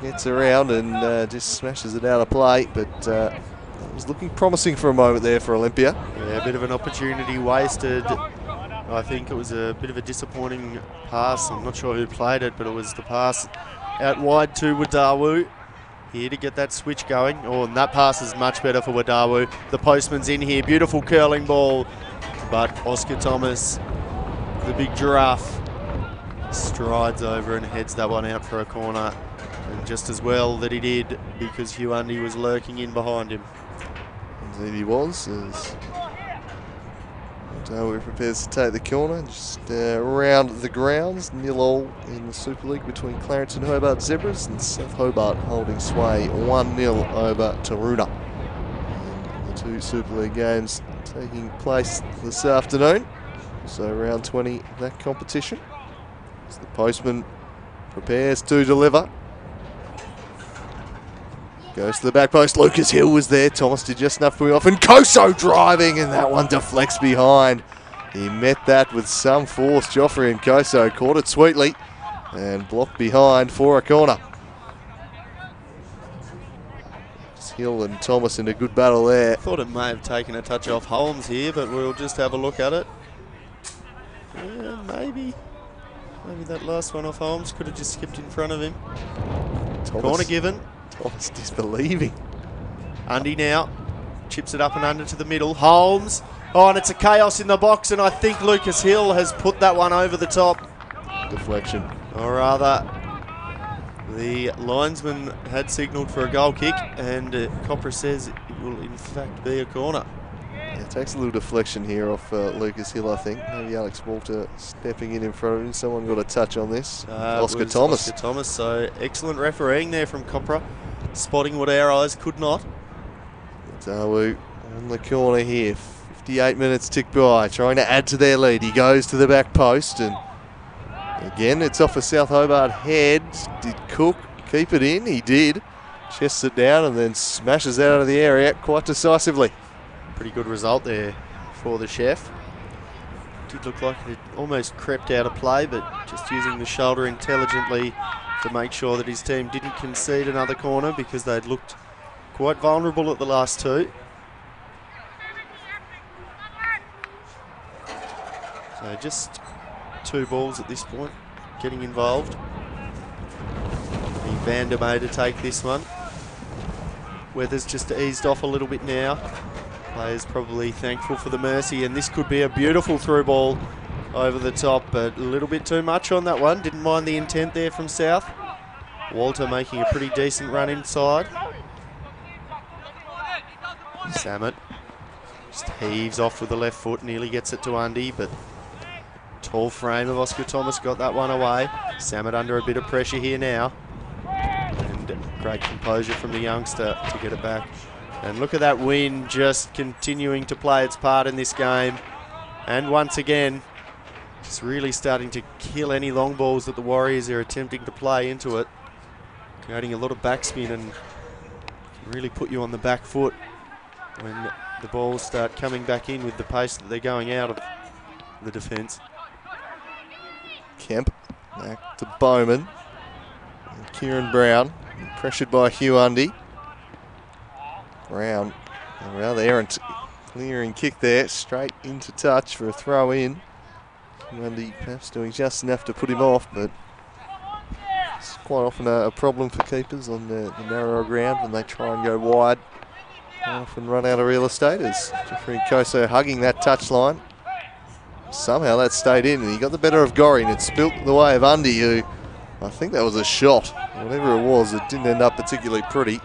gets around and just smashes it out of play, but it was looking promising for a moment there for Olympia. Yeah, a bit of an opportunity wasted. I think it was a bit of a disappointing pass. I'm not sure who played it, but it was the pass out wide to Wadawu. Here to get that switch going. Oh, and that pass is much better for Wadawu. The postman's in here. Beautiful curling ball. But Oscar Thomas, the big giraffe, strides over and heads that one out for a corner. And just as well that he did, because Huandi was lurking in behind him. Indeed he was, as Wadawu prepares to take the corner. Just around the grounds, 0-0 in the Super League between Clarence and Hobart Zebras, and South Hobart holding sway 1-0 over Taroona. And the 2 Super League games taking place this afternoon. So round 20 of that competition. As the postman prepares to deliver. Goes to the back post. Lucas Hill was there. Thomas did just enough to put him off. And Koso driving, and that one deflects behind. He met that with some force. Joffrey and Koso caught it sweetly and blocked behind for a corner. It's Hill and Thomas in a good battle there. Thought it may have taken a touch off Holmes here, but we'll just have a look at it. Yeah, maybe that last one off Holmes could have just skipped in front of him. Corner given. Thomas disbelieving. Undy now. Chips it up and under to the middle. Holmes. Oh, and it's a chaos in the box, and I think Lucas Hill has put that one over the top. Deflection. Or rather, the linesman had signalled for a goal kick, and Copra says it will in fact be a corner. Yeah, it takes a little deflection here off Lucas Hill, I think. Maybe Alex Walter stepping in front of him. Someone got a touch on this. Oscar Thomas. Oscar Thomas, so excellent refereeing there from Copra, spotting what our eyes could not. Wadawu on the corner here. 58 minutes tick by, trying to add to their lead. He goes to the back post, and again, it's off a South Hobart head. Did Cook keep it in? He did. chests it down and then smashes out of the area quite decisively. Pretty good result there for the chef. Did look like it almost crept out of play, but just using the shoulder intelligently to make sure that his team didn't concede another corner, because they'd looked quite vulnerable at the last two. So just 2 balls at this point getting involved. Van der May to take this one. Weather's just eased off a little bit now. Players probably thankful for the mercy, and this could be a beautiful through ball over the top, but a little bit too much on that one. Didn't mind the intent there from South. Walter making a pretty decent run inside. Samet just heaves off with the left foot, nearly gets it to Undy, but tall frame of Oscar Thomas got that one away. Samet under a bit of pressure here now. And great composure from the youngster to get it back. And look at that wind just continuing to play its part in this game. And once again, it's really starting to kill any long balls that the Warriors are attempting to play into it. Creating a lot of backspin and can really put you on the back foot when the balls start coming back in with the pace that they're going out of the defence. Kemp back to Bowman. And Kieran Brown, pressured by Hugh Undy. Brown, a rather errant clearing kick there, straight into touch for a throw in. Hugh Undy perhaps doing just enough to put him off, but it's quite often a problem for keepers on the narrower ground when they try and go wide. They often run out of real estate as Jeffrey Nkoso hugging that touchline. Somehow that stayed in, and he got the better of Gorry, and it spilt the way of Undy, who I think that was a shot. Whatever it was, it didn't end up particularly pretty.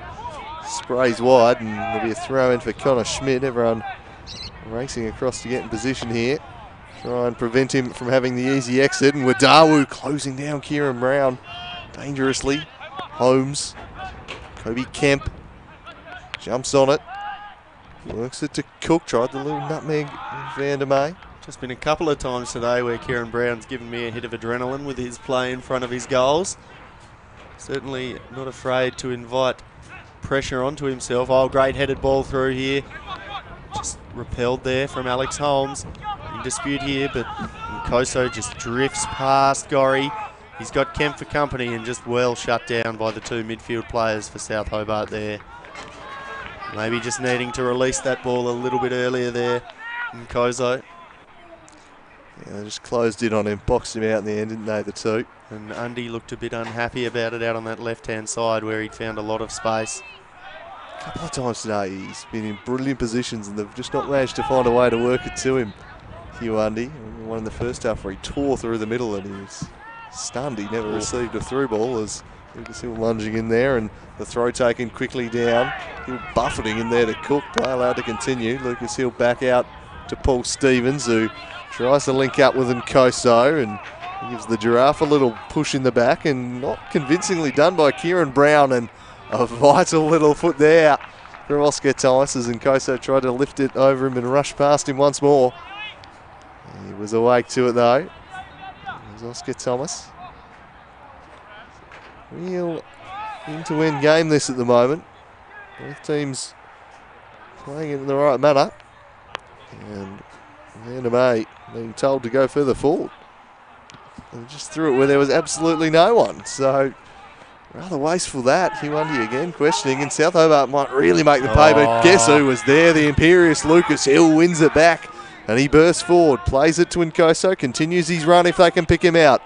Sprays wide, and there'll be a throw in for Connor Schmidt. Everyone racing across to get in position here. Try and prevent him from having the easy exit, and Wadawu closing down Kieran Brown dangerously. Holmes, Kobe Kemp jumps on it, works it to Cook, tried the little nutmeg Van der May. Just been a couple of times today where Kieran Brown's given me a hit of adrenaline with his play in front of his goals. Certainly not afraid to invite pressure onto himself. Oh, great headed ball through here. Just repelled there from Alex Holmes. In dispute here, but Nkoso just drifts past Gorry. He's got Kemp for company and just well shut down by the 2 midfield players for South Hobart there. Maybe just needing to release that ball a little bit earlier there, Nkoso. Yeah, they just closed in on him, boxed him out in the end, didn't they, the 2? And Undy looked a bit unhappy about it out on that left-hand side where he'd found a lot of space. A couple of times today he's been in brilliant positions and they've just not managed to find a way to work it to him. Hugh Undy, one in the first half where he tore through the middle and he was stunned. He never received a through ball as Lucas Hill lunging in there, and the throw taken quickly down. Hill buffeting in there to Cook, play allowed to continue. Lucas Hill back out to Paul Stevens, who tries to link up with Nkoso and gives the Giraffe a little push in the back, and not convincingly done by Kieran Brown, and a vital little foot there from Oscar Thomas as Nkoso tried to lift it over him and rush past him once more. He was awake to it though. It was Oscar Thomas. Real end-to-end game this at the moment. Both teams playing it in the right manner. And Van der May being told to go further forward. And just threw it where there was absolutely no one. So rather wasteful that. Hugh Undy again questioning, and South Hobart might really make the pay, but guess who was there? The imperious Lucas Hill wins it back. And he bursts forward, plays it to Nkoso, continues his run if they can pick him out.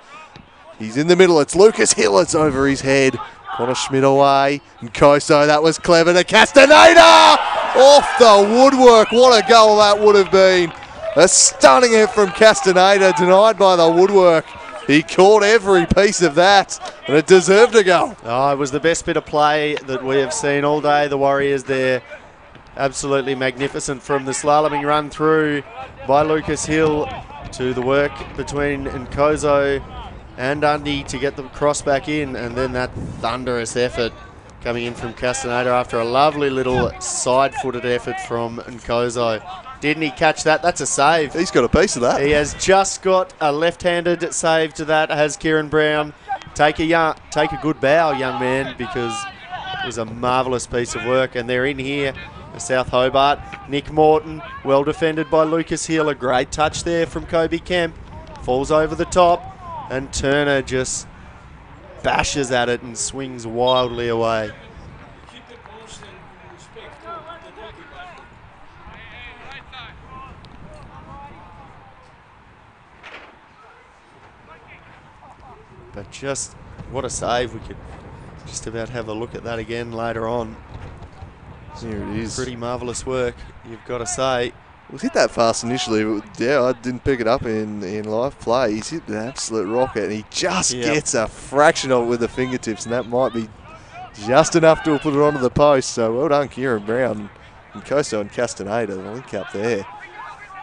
He's in the middle, it's Lucas Hill, it's over his head. Connor Schmidt away, Nkoso, that was clever to Castaneda! Off the woodwork, what a goal that would have been. A stunning hit from Castaneda, denied by the woodwork. He caught every piece of that, and it deserved a goal. Oh, it was the best bit of play that we have seen all day. The Warriors there, absolutely magnificent, from the slaloming run through by Lucas Hill to the work between Nkoso and Undy to get the cross back in, and then that thunderous effort coming in from Castaneda after a lovely little side-footed effort from Nkoso. Didn't he catch that? That's a save. He's got a piece of that. He has just got a left-handed save to that, has Kieran Brown. Take a good bow, young man, because It was a marvellous piece of work, and they're in here, the South Hobart. Nick Morton, well defended by Lucas Hill. A great touch there from Kobe Kemp. Falls over the top, and Turner just bashes at it and swings wildly away. But just, what a save. We could just about have a look at that again later on. Here it is. Pretty marvellous work, you've got to say. It was hit that fast initially. Yeah, I didn't pick it up in live play. He's hit an absolute rocket, and he just gets a fraction of it with the fingertips, and that might be just enough to put it onto the post. So well done, Kieran Brown and Koso and Castaneda. The link up there.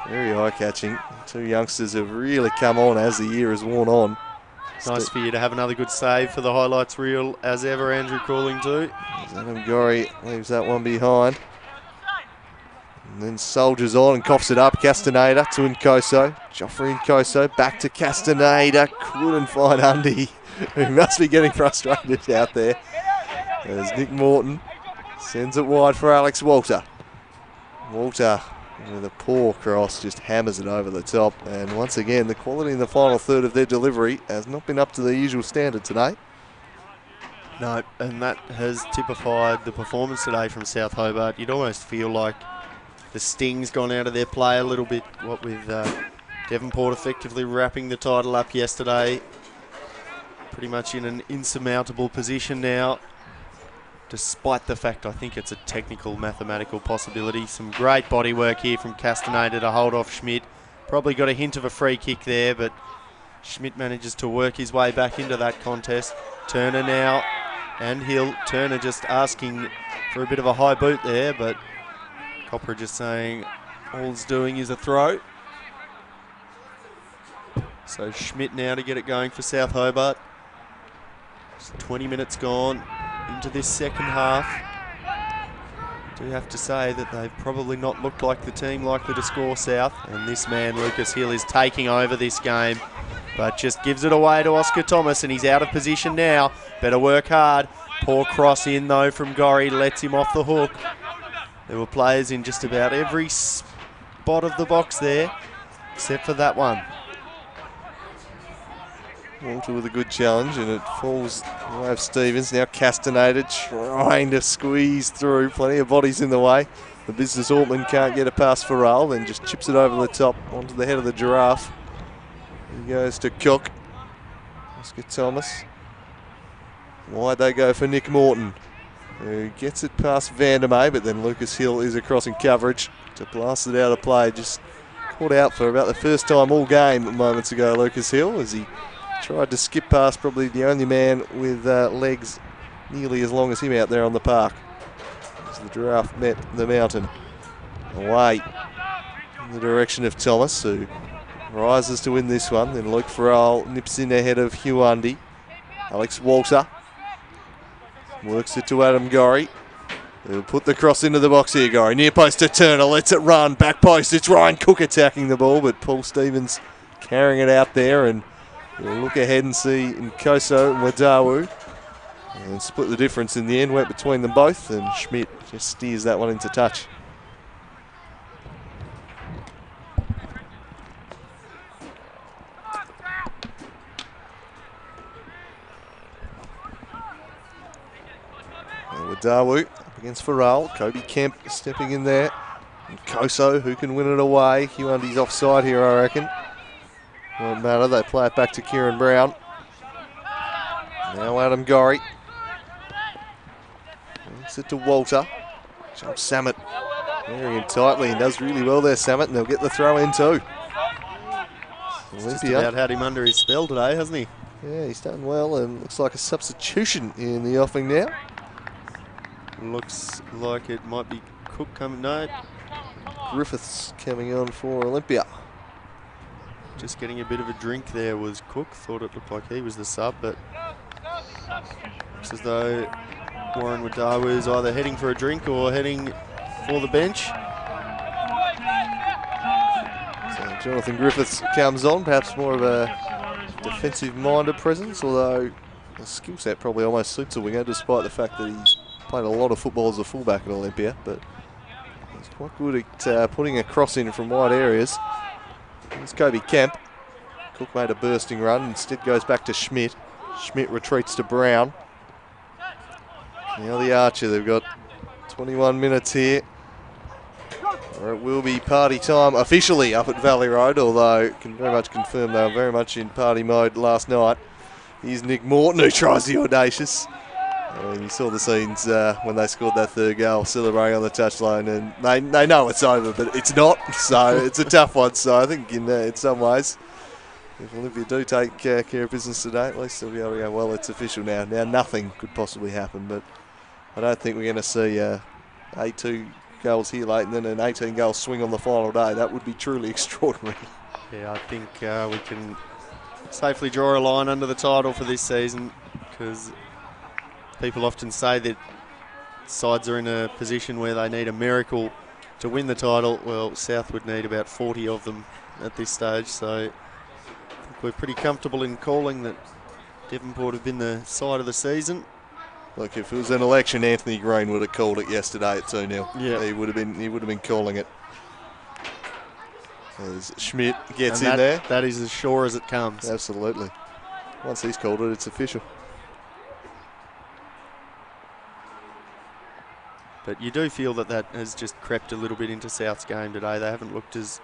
Very eye-catching. Two youngsters have really come on as the year has worn on. Nice for you to have another good save for the highlights reel, as ever, Andrew Crawling too. Adam Gorry leaves that one behind. And then soldiers on and coughs it up. Castaneda to Nkoso. Joffrey Nkoso back to Castaneda. Couldn't find Undy, who must be getting frustrated out there. There's Nick Morton. Sends it wide for Alex Walter. Walter with a poor cross just hammers it over the top. And once again, the quality in the final third of their delivery has not been up to the usual standard today. No, and that has typified the performance today from South Hobart. You'd almost feel like the sting's gone out of their play a little bit, what with Devonport effectively wrapping the title up yesterday. Pretty much in an insurmountable position now, despite the fact I think it's a technical, mathematical possibility. Some great body work here from Castaneda to hold off Schmidt. Probably got a hint of a free kick there, but Schmidt manages to work his way back into that contest. Turner now, and Hill. Turner just asking for a bit of a high boot there, but Copra just saying all he's doing is a throw. So Schmidt now to get it going for South Hobart. Just 20 minutes gone into this second half. Do have to say that they've probably not looked like the team likely to score South, and this man Lucas Hill is taking over this game, but just gives it away to Oscar Thomas, and he's out of position now. Better work hard. Poor cross in though from Gorry, lets him off the hook. There were players in just about every spot of the box there, except for that one. Walter with a good challenge, and it falls away of Stevens. Now Castaneda trying to squeeze through. Plenty of bodies in the way. The business Altman can't get it past Farrell, then just chips it over the top onto the head of the Giraffe. He goes to Cook. Oscar Thomas. Wide they go for Nick Morton, who gets it past Vandermeer, but then Lucas Hill is across in coverage to blast it out of play. Just caught out for about the first time all game moments ago, Lucas Hill, as he tried to skip past probably the only man with legs nearly as long as him out there on the park. As the Giraffe met the mountain. Away in the direction of Thomas, who rises to win this one. Then Luke Farrell nips in ahead of Hugh Undy. Alex Walter works it to Adam Gorry. He'll put the cross into the box here, Gorry. Near post to Turner, lets it run. Back post, it's Ryan Cook attacking the ball, but Paul Stevens carrying it out there, and we'll look ahead and see Nkoso and Wadawu. And split the difference in the end, went between them both, and Schmidt just steers that one into touch. Wadawu up against Farrell. Kobe Kemp stepping in there. And Koso, who can win it away. Hugh Undy's offside here, I reckon. Won't matter, they play it back to Kieran Brown. Now Adam Gorry. It's it to Walter. Jumps Samet. Wearing him tightly and does really well there, Samet, and they'll get the throw in too. Olympia. Just about had him under his spell today, hasn't he? Yeah, he's done well, and looks like a substitution in the offing now. Looks like it might be Cook coming. No. Griffiths coming on for Olympia. Just getting a bit of a drink there was Cook. Thought it looked like he was the sub, but looks as though Warren Wadawu is either heading for a drink or heading for the bench. So Jonathan Griffiths comes on, perhaps more of a defensive-minded presence, although the skill set probably almost suits a winger, despite the fact that he's played a lot of football as a fullback at Olympia, but he's quite good at putting a cross in from wide areas. Here's Kobe Kemp. Cook made a bursting run, instead goes back to Schmidt. Schmidt retreats to Brown. Now the Archer, they've got 21 minutes here. Or it will be party time officially up at Valley Road, although can very much confirm they were very much in party mode last night. Here's Nick Morton who tries the audacious. And you saw the scenes when they scored that third goal, celebrating on the touchline, and they know it's over, but it's not, so it's a tough one. So I think in some ways, if Olympia do take care of business today, at least they'll be able to go, well, it's official now. Now nothing could possibly happen, but I don't think we're going to see 8-2 goals here late and then an 18-goal swing on the final day. That would be truly extraordinary. Yeah, I think we can safely draw a line under the title for this season, because people often say that sides are in a position where they need a miracle to win the title. Well, South would need about 40 of them at this stage, so I think we're pretty comfortable in calling that Devonport have been the side of the season. Look, if it was an election, Anthony Green would have called it yesterday at 2-0. Yeah, he would have been calling it. As Schmidt gets in there. That is as sure as it comes. Absolutely. Once he's called it, it's official. But you do feel that that has just crept a little bit into South's game today. They haven't looked as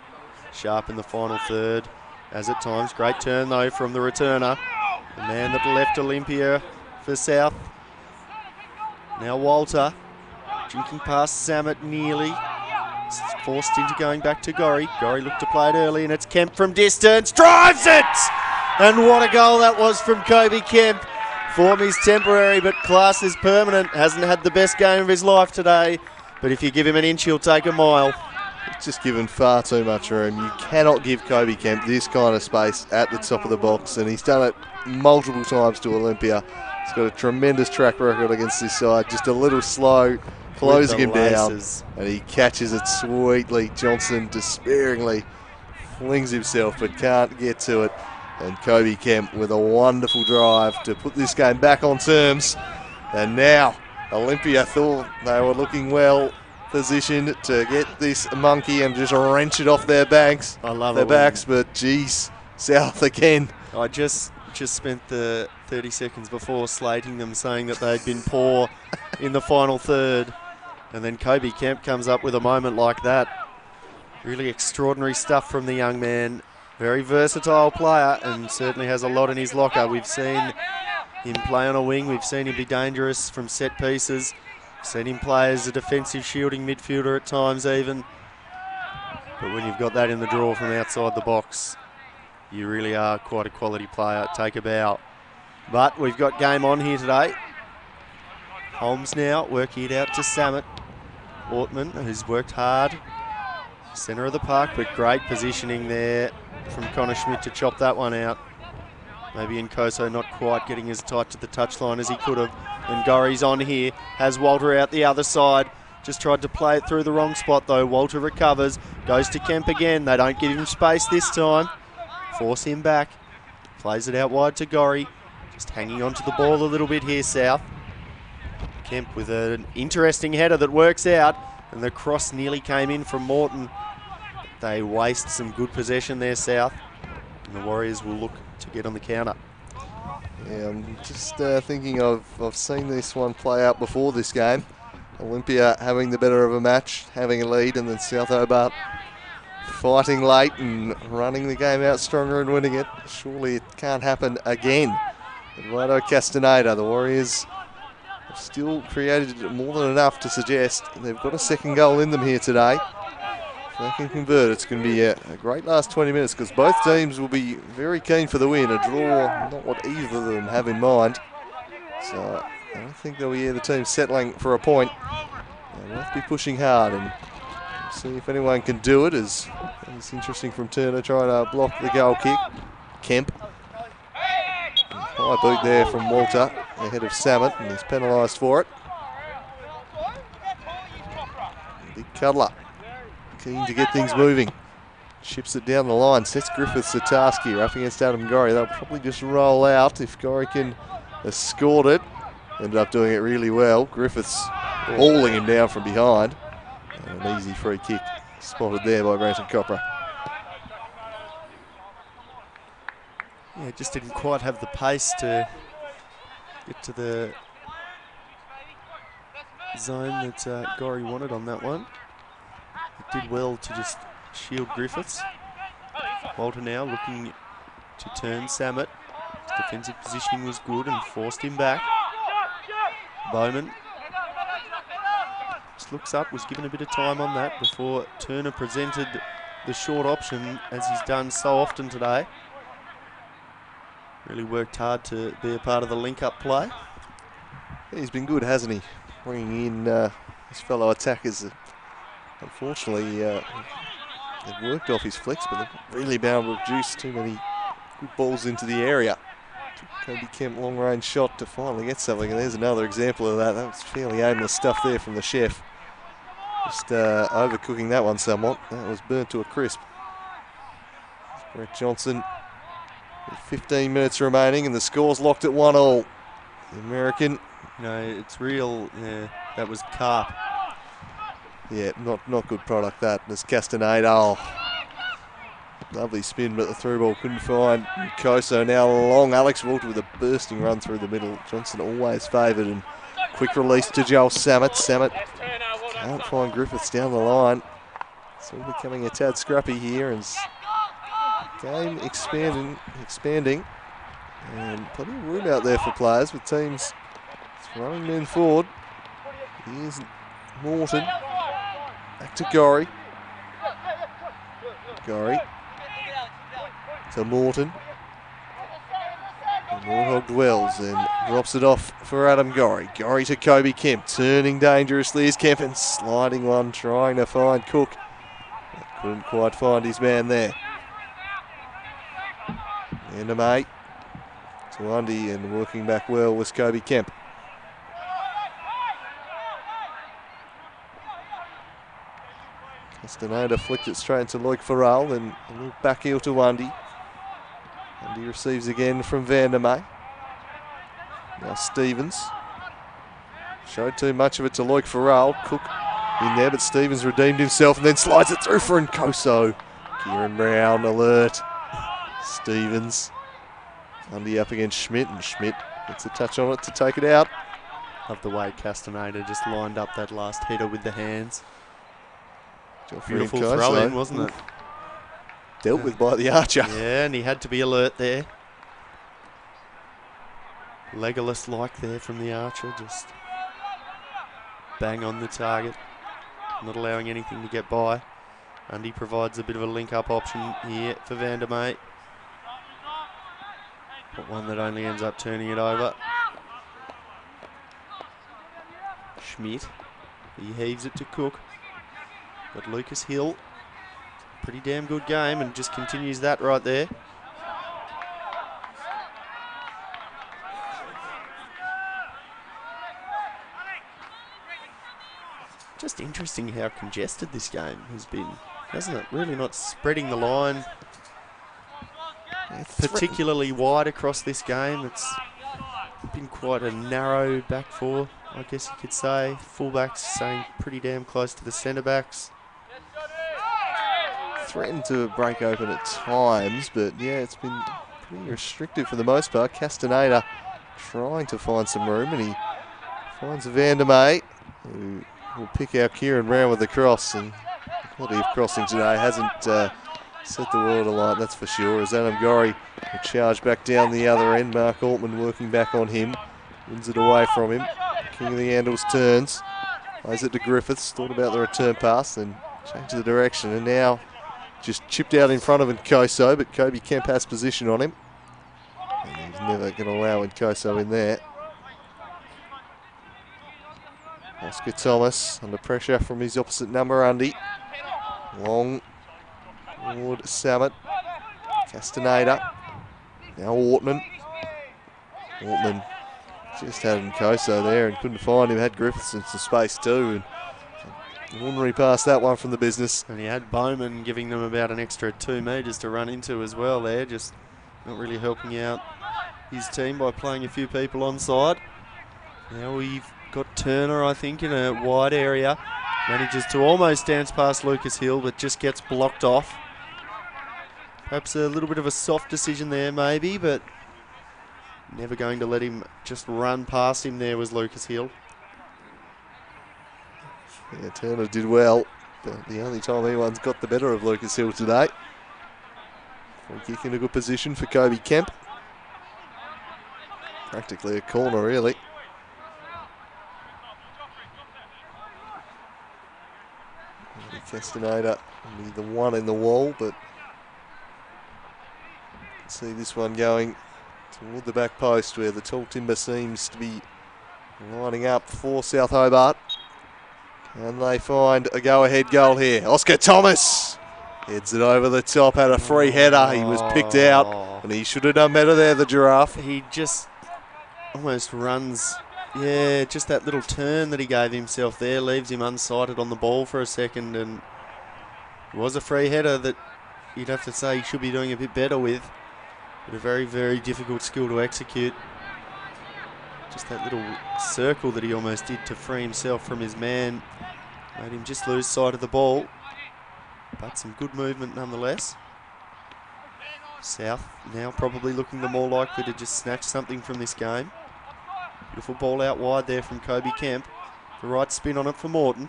sharp in the final third as at times. Great turn, though, from the returner. The man that left Olympia for South. Now Walter, drinking past Samet nearly. Forced into going back to Gorry. Gorry looked to play it early, and it's Kemp from distance. Drives it! And what a goal that was from Kobe Kemp. Form is temporary, but class is permanent. Hasn't had the best game of his life today, but if you give him an inch, he'll take a mile. He's just given far too much room. You cannot give Kobe Kemp this kind of space at the top of the box, and he's done it multiple times to Olympia. He's got a tremendous track record against this side. Just a little slow, closing him down, and he catches it sweetly. Johnson despairingly flings himself, but can't get to it. And Kobe Kemp with a wonderful drive to put this game back on terms. And now Olympia thought they were looking well positioned to get this monkey and just wrench it off their backs. I love their backs, but geez, South again. I just spent the 30 seconds before slating them, saying that they'd been poor in the final third. And then Kobe Kemp comes up with a moment like that. Really extraordinary stuff from the young man. Very versatile player, and certainly has a lot in his locker. We've seen him play on a wing. We've seen him be dangerous from set pieces. We've seen him play as a defensive shielding midfielder at times even. But when you've got that in the draw from outside the box, you really are quite a quality player. Take a bow. But we've got game on here today. Holmes now working it out to Samet. Ortman, who's worked hard. Centre of the park, but great positioning there from Connor Schmidt to chop that one out. Maybe Nkoso not quite getting as tight to the touchline as he could have. And Gorry's on here, has Walter out the other side. Just tried to play it through the wrong spot though. Walter recovers, goes to Kemp again. They don't give him space this time. Force him back. Plays it out wide to Gorry. Just hanging on to the ball a little bit here, South. Kemp with an interesting header that works out. And the cross nearly came in from Morton. They waste some good possession there, South. And the Warriors will look to get on the counter. Yeah, I'm just thinking I've seen this one play out before this game. Olympia having the better of a match, having a lead, and then South Hobart fighting late and running the game out stronger and winning it. Surely it can't happen again. Eduardo Castaneda, the Warriors have still created more than enough to suggest they've got a second goal in them here today. If they can convert, it's going to be a great last 20 minutes because both teams will be very keen for the win. A draw, not what either of them have in mind. So I don't think they'll be either team settling for a point. They'll have to be pushing hard and see if anyone can do it. It's interesting from Turner trying to block the goal kick. Kemp. High boot there from Walter ahead of Samet, and he's penalised for it. Big Cudler, keen to get things moving. Chips it down the line, sets Griffiths the task here up against Adam Gorry. They'll probably just roll out if Gorry can escort it. Ended up doing it really well. Griffiths hauling him down from behind. And an easy free kick spotted there by Granton Copra. Yeah, just didn't quite have the pace to get to the zone that Gorry wanted on that one. It did well to just shield Griffiths. Walter now looking to turn Samet. His defensive positioning was good and forced him back. Bowman just looks up, was given a bit of time on that before Turner presented the short option, as he's done so often today. Really worked hard to be a part of the link-up play. He's been good, hasn't he? Bringing in his fellow attackers. Unfortunately, they've worked off his flicks, but they've really been able to reduce too many good balls into the area. Kobe Kemp long-range shot to finally get something, and there's another example of that. That was fairly aimless stuff there from the chef. Just overcooking that one somewhat. That was burnt to a crisp. Brett Johnson with 15 minutes remaining, and the score's locked at 1-1. The American. No, it's real. Yeah, that was Carp. Yeah, not good product that. There's Castaneda. Oh, lovely spin, but the through ball couldn't find Koso. Now long. Alex Walter with a bursting run through the middle. Johnson always favoured, and quick release to Joel Samet. Samet can't find Griffiths down the line. It's all becoming a tad scrappy here, and game expanding, and plenty of room out there for players with teams throwing men forward. Here's Morton. Back to Gorry. Gorry to Morton. And Warthog dwells and drops it off for Adam Gorry. Gorry to Kobe Kemp. Turning dangerously is Kemp, and sliding one, trying to find Cook. But couldn't quite find his man there. And a mate to Undy, and working back well was Kobe Kemp. Castaneda flicked it straight into Loic Farrell, and a little back heel to Undy. Undy receives again from Vandermeer. Now Stevens. Showed too much of it to Loic Farrell. Cook in there, but Stevens redeemed himself and then slides it through for Nkoso. Kieran Brown alert. Stevens. Undy up against Schmidt, and Schmidt gets a touch on it to take it out. Love the way Castaneda just lined up that last header with the hands. Beautiful throw in, wasn't it? Dealt with by the archer. Yeah, and he had to be alert there. Legolas-like there from the archer, just bang on the target, not allowing anything to get by. Undy provides a bit of a link-up option here for Vandermeer. But one that only ends up turning it over. Schmidt, he heaves it to Cook. But Lucas Hill, pretty damn good game, and just continues that right there. Just interesting how congested this game has been, hasn't it? Really not spreading the line particularly wide across this game. It's been quite a narrow back four, I guess you could say. Fullbacks staying pretty damn close to the centre backs. Threatened to break open at times, but yeah, it's been pretty restrictive for the most part. Castaneda trying to find some room, and he finds Vandermeer, who will pick out Kieran Brown with the cross. And the quality of crossing today hasn't set the world alight, that's for sure, as Adam Gorry will charge back down the other end. Mark Altman working back on him, wins it away from him. King of the Andals turns, plays it to Griffiths, thought about the return pass, and changed the direction, and now just chipped out in front of Nkoso, but Kobe Kemp has position on him. And he's never going to allow Nkoso in there. Oscar Thomas under pressure from his opposite number, Undy. Long toward Samet. Castaneda. Now Ortman. Ortman just had Nkoso there and couldn't find him. Had Griffiths in some space too. And ordinary past that one from the business. And he had Bowman giving them about an extra 2 metres to run into as well there. Just not really helping out his team by playing a few people on side. Now we've got Turner, I think, in a wide area. Manages to almost dance past Lucas Hill, but just gets blocked off. Perhaps a little bit of a soft decision there, maybe, but never going to let him just run past him there was Lucas Hill. Yeah, Turner did well, but the only time anyone's got the better of Lucas Hill today. Free kick in a good position for Kobe Kemp. Practically a corner, really. Castaneda will be the one in the wall, but see this one going toward the back post where the tall timber seems to be lining up for South Hobart. Can they find a go-ahead goal here? Oscar Thomas heads it over the top, had a free header. He was picked out, and he should have done better there, the Giraffe. He just almost runs. Yeah, just that little turn that he gave himself there leaves him unsighted on the ball for a second, and it was a free header that you'd have to say he should be doing a bit better with, but a very, very difficult skill to execute. Just that little circle that he almost did to free himself from his man made him just lose sight of the ball, but some good movement nonetheless. South now probably looking the more likely to just snatch something from this game. Beautiful ball out wide there from Kobe Kemp. The right spin on it for Morton.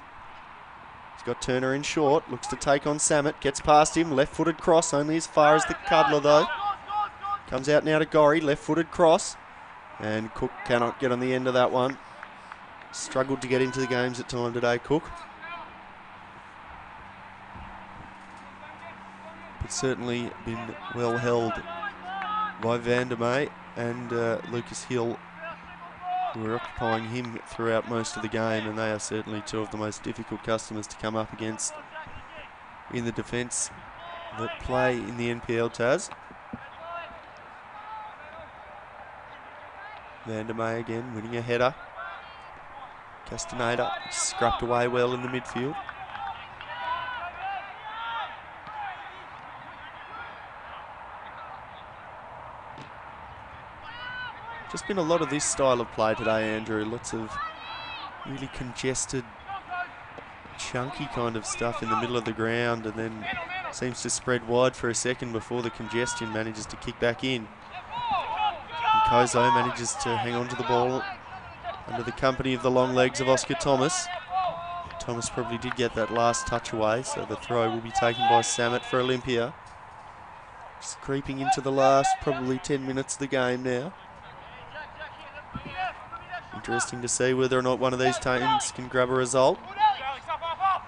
He's got Turner in short. Looks to take on Samet. Gets past him. Left-footed cross. Only as far as the cuddler though. Comes out now to Gorry. Left-footed cross. And Cook cannot get on the end of that one. Struggled to get into the games at time today, Cook. But certainly been well held by Van der May and Lucas Hill, who are occupying him throughout most of the game, and they are certainly two of the most difficult customers to come up against in the defence that play in the NPL, Taz. Van der May again winning a header. Castaneda scrapped away well in the midfield. Just been a lot of this style of play today, Andrew. Lots of really congested, chunky kind of stuff in the middle of the ground, and then seems to spread wide for a second before the congestion manages to kick back in. And Kozo manages to hang on to the ball under the company of the long legs of Oscar Thomas. Thomas probably did get that last touch away, so the throw will be taken by Samet for Olympia. Just creeping into the last probably 10 minutes of the game now. Interesting to see whether or not one of these teams can grab a result.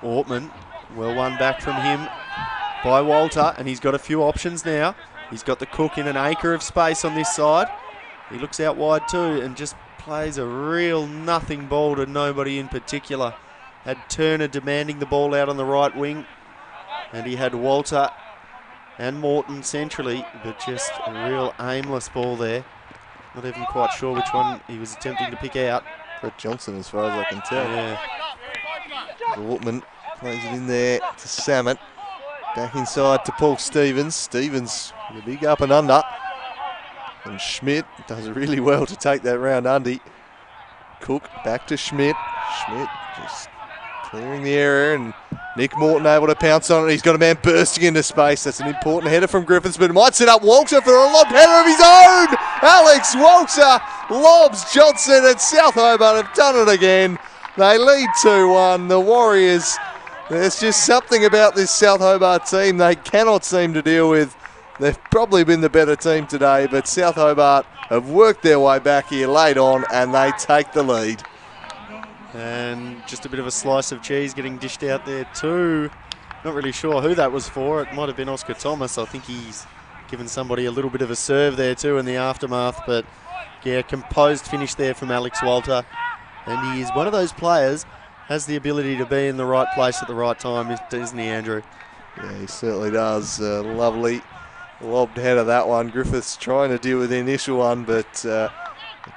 Ortman, well won back from him by Walter, and he's got a few options now. He's got the Cook in an acre of space on this side. He looks out wide too and just plays a real nothing ball to nobody in particular. Had Turner demanding the ball out on the right wing, and he had Walter and Morton centrally, but just a real aimless ball there. Not even quite sure which one he was attempting to pick out. Brett Johnson, as far as I can tell. Yeah. Ortman plays it in there to Samet. Back inside to Paul Stevens. Stevens with a big up and under. And Schmidt does really well to take that round under. Cook back to Schmidt. Schmidt just clearing the area, and Nick Morton able to pounce on it. He's got a man bursting into space. That's an important header from Griffiths, but might set up Walter for a lobbed header of his own. Alex Walter lobs Johnson, and South Hobart have done it again. They lead 2-1. The Warriors, there's just something about this South Hobart team they cannot seem to deal with. They've probably been the better team today, but South Hobart have worked their way back here late on, and they take the lead. And just a bit of a slice of cheese getting dished out there too. Not really sure who that was for. It might have been Oscar Thomas. I think he's given somebody a little bit of a serve there too in the aftermath. But yeah, composed finish there from Alex Walter. And he is one of those players, has the ability to be in the right place at the right time, isn't he, Andrew? Yeah, he certainly does. Lovely lobbed header, that one. Griffiths trying to deal with the initial one, but the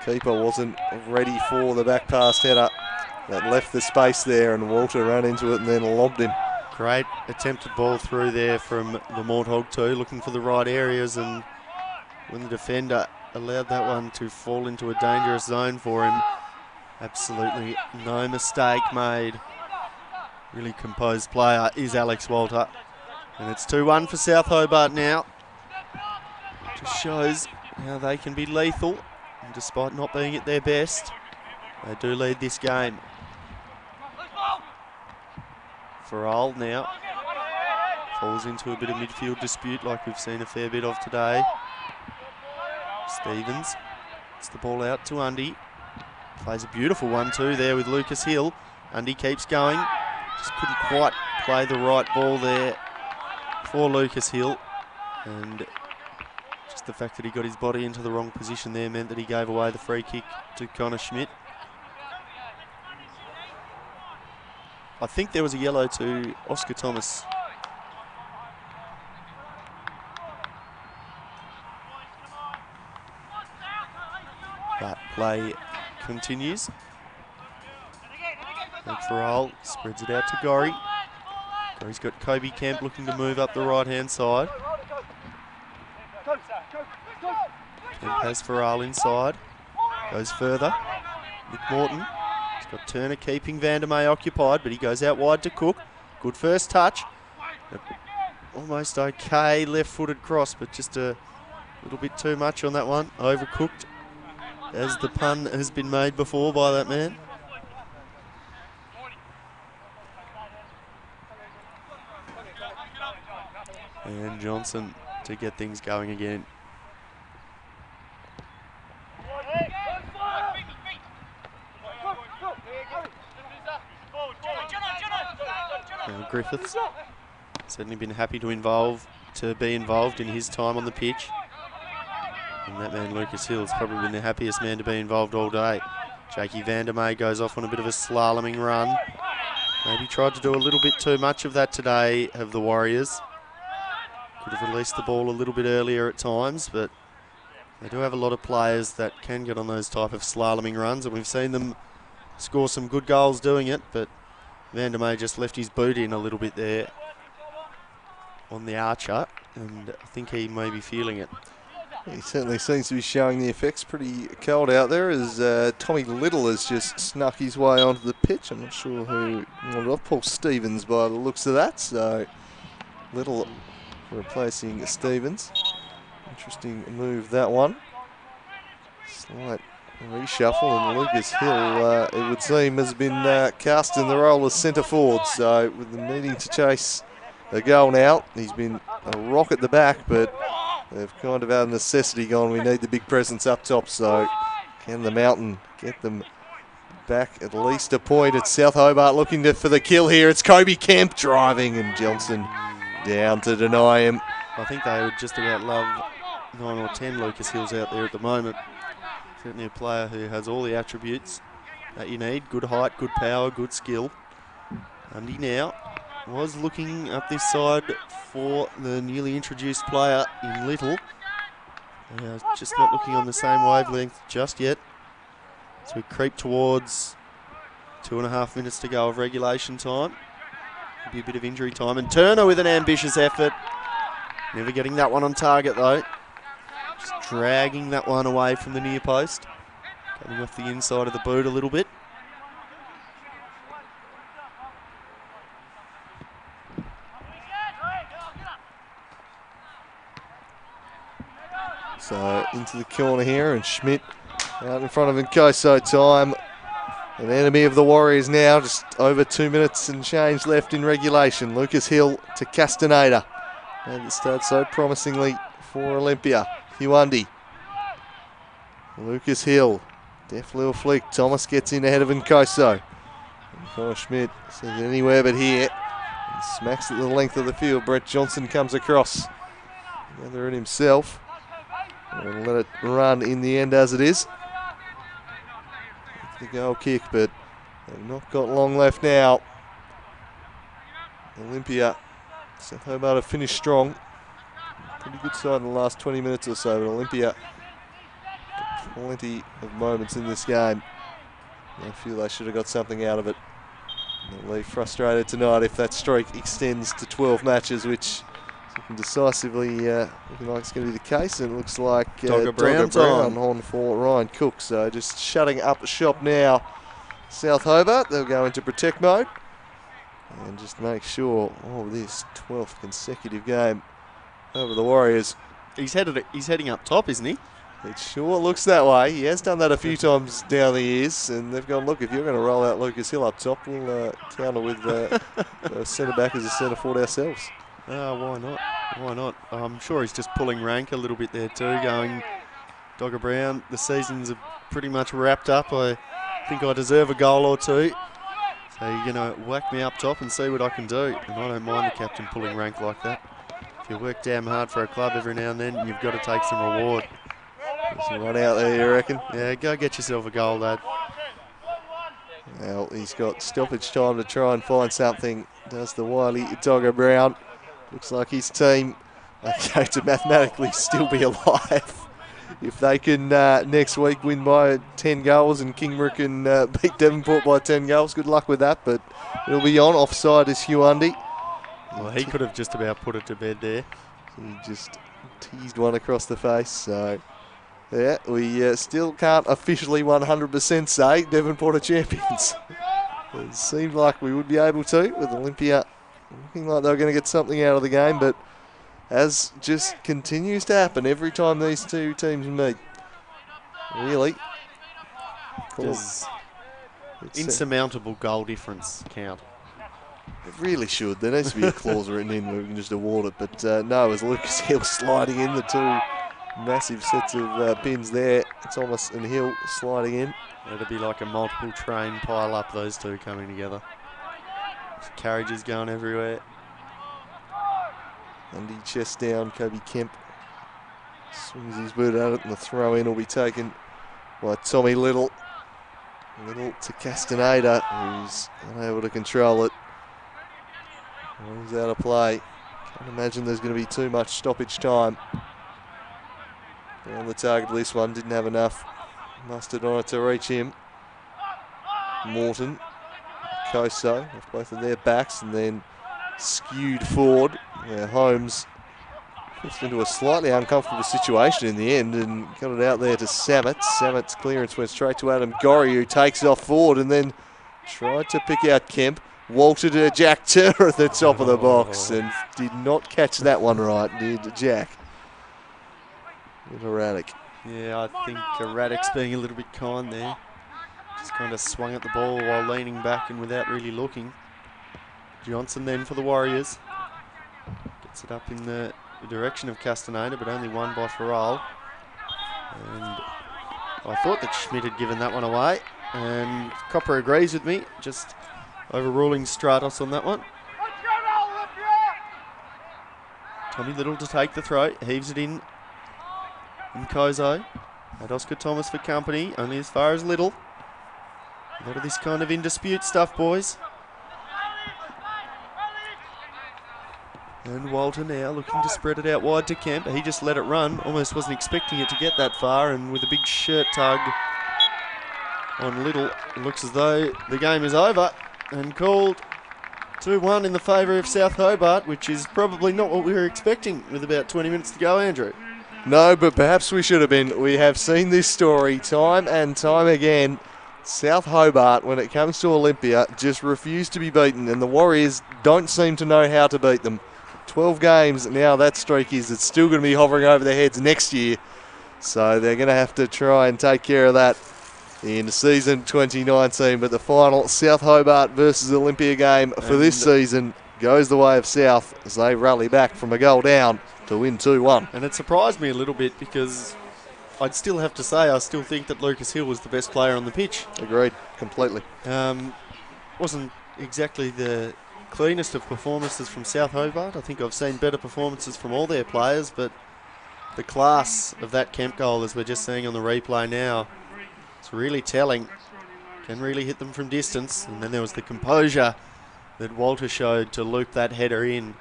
keeper wasn't ready for the back pass header. That left the space there, and Walter ran into it and then lobbed him. Great attempted ball through there from the Morthog too, looking for the right areas, and when the defender allowed that one to fall into a dangerous zone for him, Absolutely no mistake made. Really composed player is Alex Walter. And it's 2-1 for South Hobart now. Just shows how they can be lethal. And despite not being at their best, they do lead this game. Farrell now falls into a bit of midfield dispute like we've seen a fair bit of today. Stevens gets the ball out to Undy. Plays a beautiful 1-2 there with Lucas Hill. Undy keeps going. Just couldn't quite play the right ball there for Lucas Hill. And just the fact that he got his body into the wrong position there meant that he gave away the free kick to Connor Schmidt. I think there was a yellow to Oscar Thomas. That play continues. And Farrell spreads it out to Gorry. Gorry's got Kobe Kemp looking to move up the right-hand side. Kemp has Farrell inside. Goes further. Nick Morton. He's got Turner keeping Vandermeer occupied, but he goes out wide to Cook. Good first touch. Almost okay left-footed cross, but just a little bit too much on that one. Overcooked, as the pun has been made before by that man. And Johnson to get things going again. Now Griffiths certainly been happy to be involved in his time on the pitch. And that man Lucas Hill's probably been the happiest man to be involved all day. Jakey Vandermeer goes off on a bit of a slaloming run. Maybe tried to do a little bit too much of that today, have the Warriors. Could have released the ball a little bit earlier at times, but they do have a lot of players that can get on those type of slaloming runs, and we've seen them score some good goals doing it, but Vandermeer just left his boot in a little bit there on the archer, and I think he may be feeling it. He certainly seems to be showing the effects. Pretty cold out there as Tommy Little has just snuck his way onto the pitch. I'm not sure who wanted off. Paul Stevens by the looks of that. So Little replacing Stevens. Interesting move, that one. Slight reshuffle, and Lucas Hill, it would seem, has been cast in the role as centre forward. So with them needing to chase a goal now, he's been a rock at the back, but they've kind of out of necessity gone, we need the big presence up top. So can the Mountain get them back at least a point? It's South Hobart looking for the kill here. It's Kobe Kemp driving, and Johnson down to deny him. I think they would just about love 9 or 10 Lucas Hills out there at the moment. Certainly a player who has all the attributes that you need. Good height, good power, good skill. Undy now was looking up this side for the newly introduced player in Little. Just not looking on the same wavelength just yet. So we creep towards 2.5 minutes to go of regulation time. Could be a bit of injury time. And Turner with an ambitious effort. Never getting that one on target though. Just dragging that one away from the near post. Coming off the inside of the boot a little bit. So into the corner here, and Schmidt out in front of Nkoso. Time an enemy of the Warriors now. Just over 2 minutes and change left in regulation. Lucas Hill to Castaneda. And it starts so promisingly for Olympia. Huandi. Lucas Hill. Deft little flick. Thomas gets in ahead of Nkoso. And Connor Schmidt says anywhere but here. And smacks at the length of the field. Brett Johnson comes across. Gather it himself. And let it run in the end as it is. The goal kick, but they've not got long left now. Olympia, South Hobart have finished strong. Pretty good side in the last 20 minutes or so, but Olympia got plenty of moments in this game. They feel they should have got something out of it. They'll leave frustrated tonight if that streak extends to 12 matches, which decisively looking like it's going to be the case, and it looks like Dogger Brown on for Ryan Cook. So just shutting up shop now South Hobart. They'll go into protect mode and just make sure, this 12th consecutive game over the Warriors. He's heading up top, isn't he? It sure looks that way. He has done that a few times down the years, and they've gone, look, if you're going to roll out Lucas Hill up top, we'll counter with centre-back as a centre-forward ourselves. Why not? Why not? I'm sure he's just pulling rank a little bit there too, going, Dogger Brown, the season's pretty much wrapped up. I think I deserve a goal or two. So you're going to whack me up top and see what I can do. And I don't mind the captain pulling rank like that. If you work damn hard for a club every now and then, you've got to take some reward. There's one out there, you reckon? Yeah, go get yourself a goal, lad. Well, he's got stoppage time to try and find something. Does the wily Dogger Brown. Looks like his team are going to mathematically still be alive. If they can next week win by 10 goals and Kingborough can beat Devonport by 10 goals, good luck with that. But it'll be on. Offside is Hugh Undy. Well, he could have just about put it to bed there. He just teased one across the face. So, yeah, we still can't officially 100% say Devonport are champions. It seemed like we would be able to, with Olympia looking like they were going to get something out of the game, but as just continues to happen every time these two teams meet. Really. Does insurmountable goal difference count? It really should. There needs to be a clause written in where we can just award it, but no, as Lucas Hill sliding in, the two massive sets of pins there. Thomas and Hill sliding in. It'll be like a multiple train pile up, those two coming together. Carriages going everywhere. Undy chest down, Kobe Kemp swings his boot at it, and the throw in will be taken by Tommy Little. Little to Castaneda, who's unable to control it. Well, he's out of play. Can't imagine there's going to be too much stoppage time. Down the target list, one didn't have enough mustard on it to reach him. Morton, Koso, off both of their backs, and then skewed forward, where Holmes pushed into a slightly uncomfortable situation in the end and got it out there to Samet. Samet's clearance went straight to Adam Gorry, who takes off forward and then tried to pick out Kemp. Walter to Jack Turner at the top of the box and did not catch that one right, did Jack? Bit erratic. Yeah, I think Erratic's being a little bit kind there. Just kind of swung at the ball while leaning back and without really looking. Johnson then for the Warriors. Gets it up in the direction of Castaneda, but only one by Farrell. And I thought that Schmidt had given that one away. And Copper agrees with me, just overruling Stratos on that one. Tommy Little to take the throw, heaves it in Kozo. And Oscar Thomas for company, only as far as Little. A lot of this kind of in dispute stuff, boys. And Walter now looking to spread it out wide to Kemp. He just let it run. Almost wasn't expecting it to get that far. And with a big shirt tug on Little, it looks as though the game is over. And called 2-1 in the favour of South Hobart, which is probably not what we were expecting with about 20 minutes to go, Andrew. No, but perhaps we should have been. We have seen this story time and time again. South Hobart, when it comes to Olympia, just refuse to be beaten, and the Warriors don't seem to know how to beat them. 12 games now, that streak is. It's still going to be hovering over their heads next year. So they're going to have to try and take care of that in season 2019. But the final South Hobart versus Olympia game for this season goes the way of South as they rally back from a goal down to win 2-1. And it surprised me a little bit because I'd still have to say I still think that Lucas Hill was the best player on the pitch. Agreed, completely. Wasn't exactly the cleanest of performances from South Hobart. I think I've seen better performances from all their players, but the class of that Kemp goal, as we're just seeing on the replay now, it's really telling. Can really hit them from distance. And then there was the composure that Walter showed to loop that header in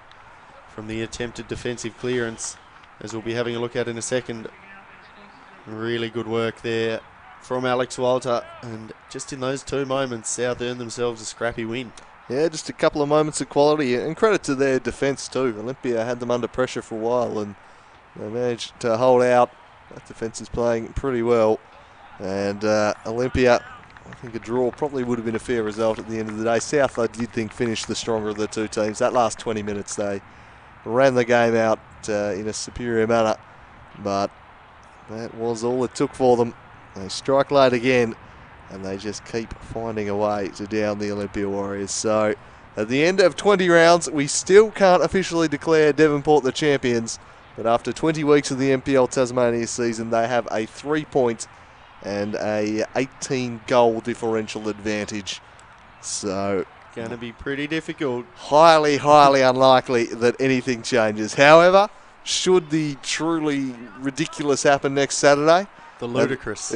from the attempted defensive clearance, as we'll be having a look at in a second. Really good work there from Alex Walter, and just in those two moments, South earned themselves a scrappy win. Yeah, just a couple of moments of quality, and credit to their defence too. Olympia had them under pressure for a while, and they managed to hold out. That defence is playing pretty well, and Olympia I think a draw probably would have been a fair result at the end of the day. South, I did think, finished the stronger of the two teams. That last 20 minutes, they ran the game out in a superior manner, but that was all it took for them. They strike late again, and they just keep finding a way to down the Olympia Warriors. So at the end of 20 rounds, we still can't officially declare Devonport the champions, but after 20 weeks of the NPL Tasmania season, they have a 3-point and a 18-goal differential advantage. So Going to be pretty difficult. highly, highly unlikely that anything changes. However, should the truly ridiculous happen next Saturday, The ludicrous.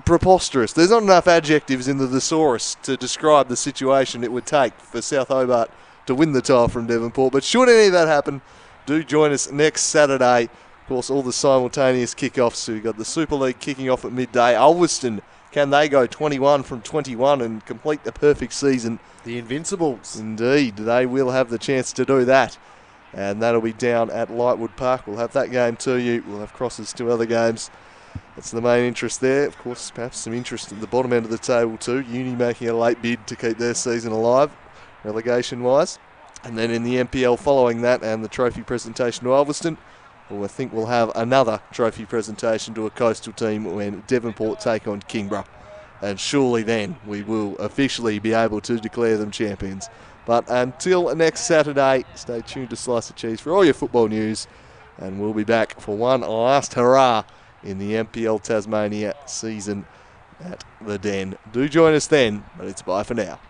preposterous. There's not enough adjectives in the thesaurus to describe the situation it would take for South Hobart to win the title from Devonport. But should any of that happen, do join us next Saturday. Of course, all the simultaneous kickoffs. So we've got the Super League kicking off at midday. Ulverston, can they go 21 from 21 and complete the perfect season? The Invincibles. Indeed, they will have the chance to do that. And that'll be down at Lightwood Park. We'll have that game to you. We'll have crosses to other games. That's the main interest there. Of course, perhaps some interest at the bottom end of the table too. Uni making a late bid to keep their season alive, relegation-wise. And then in the NPL following that and the trophy presentation to Ulverston, well, I think we'll have another trophy presentation to a coastal team when Devonport take on Kingborough. And surely then we will officially be able to declare them champions. But until next Saturday, stay tuned to Slice of Cheese for all your football news. And we'll be back for one last hurrah in the NPL Tasmania season at the Den. Do join us then, but it's bye for now.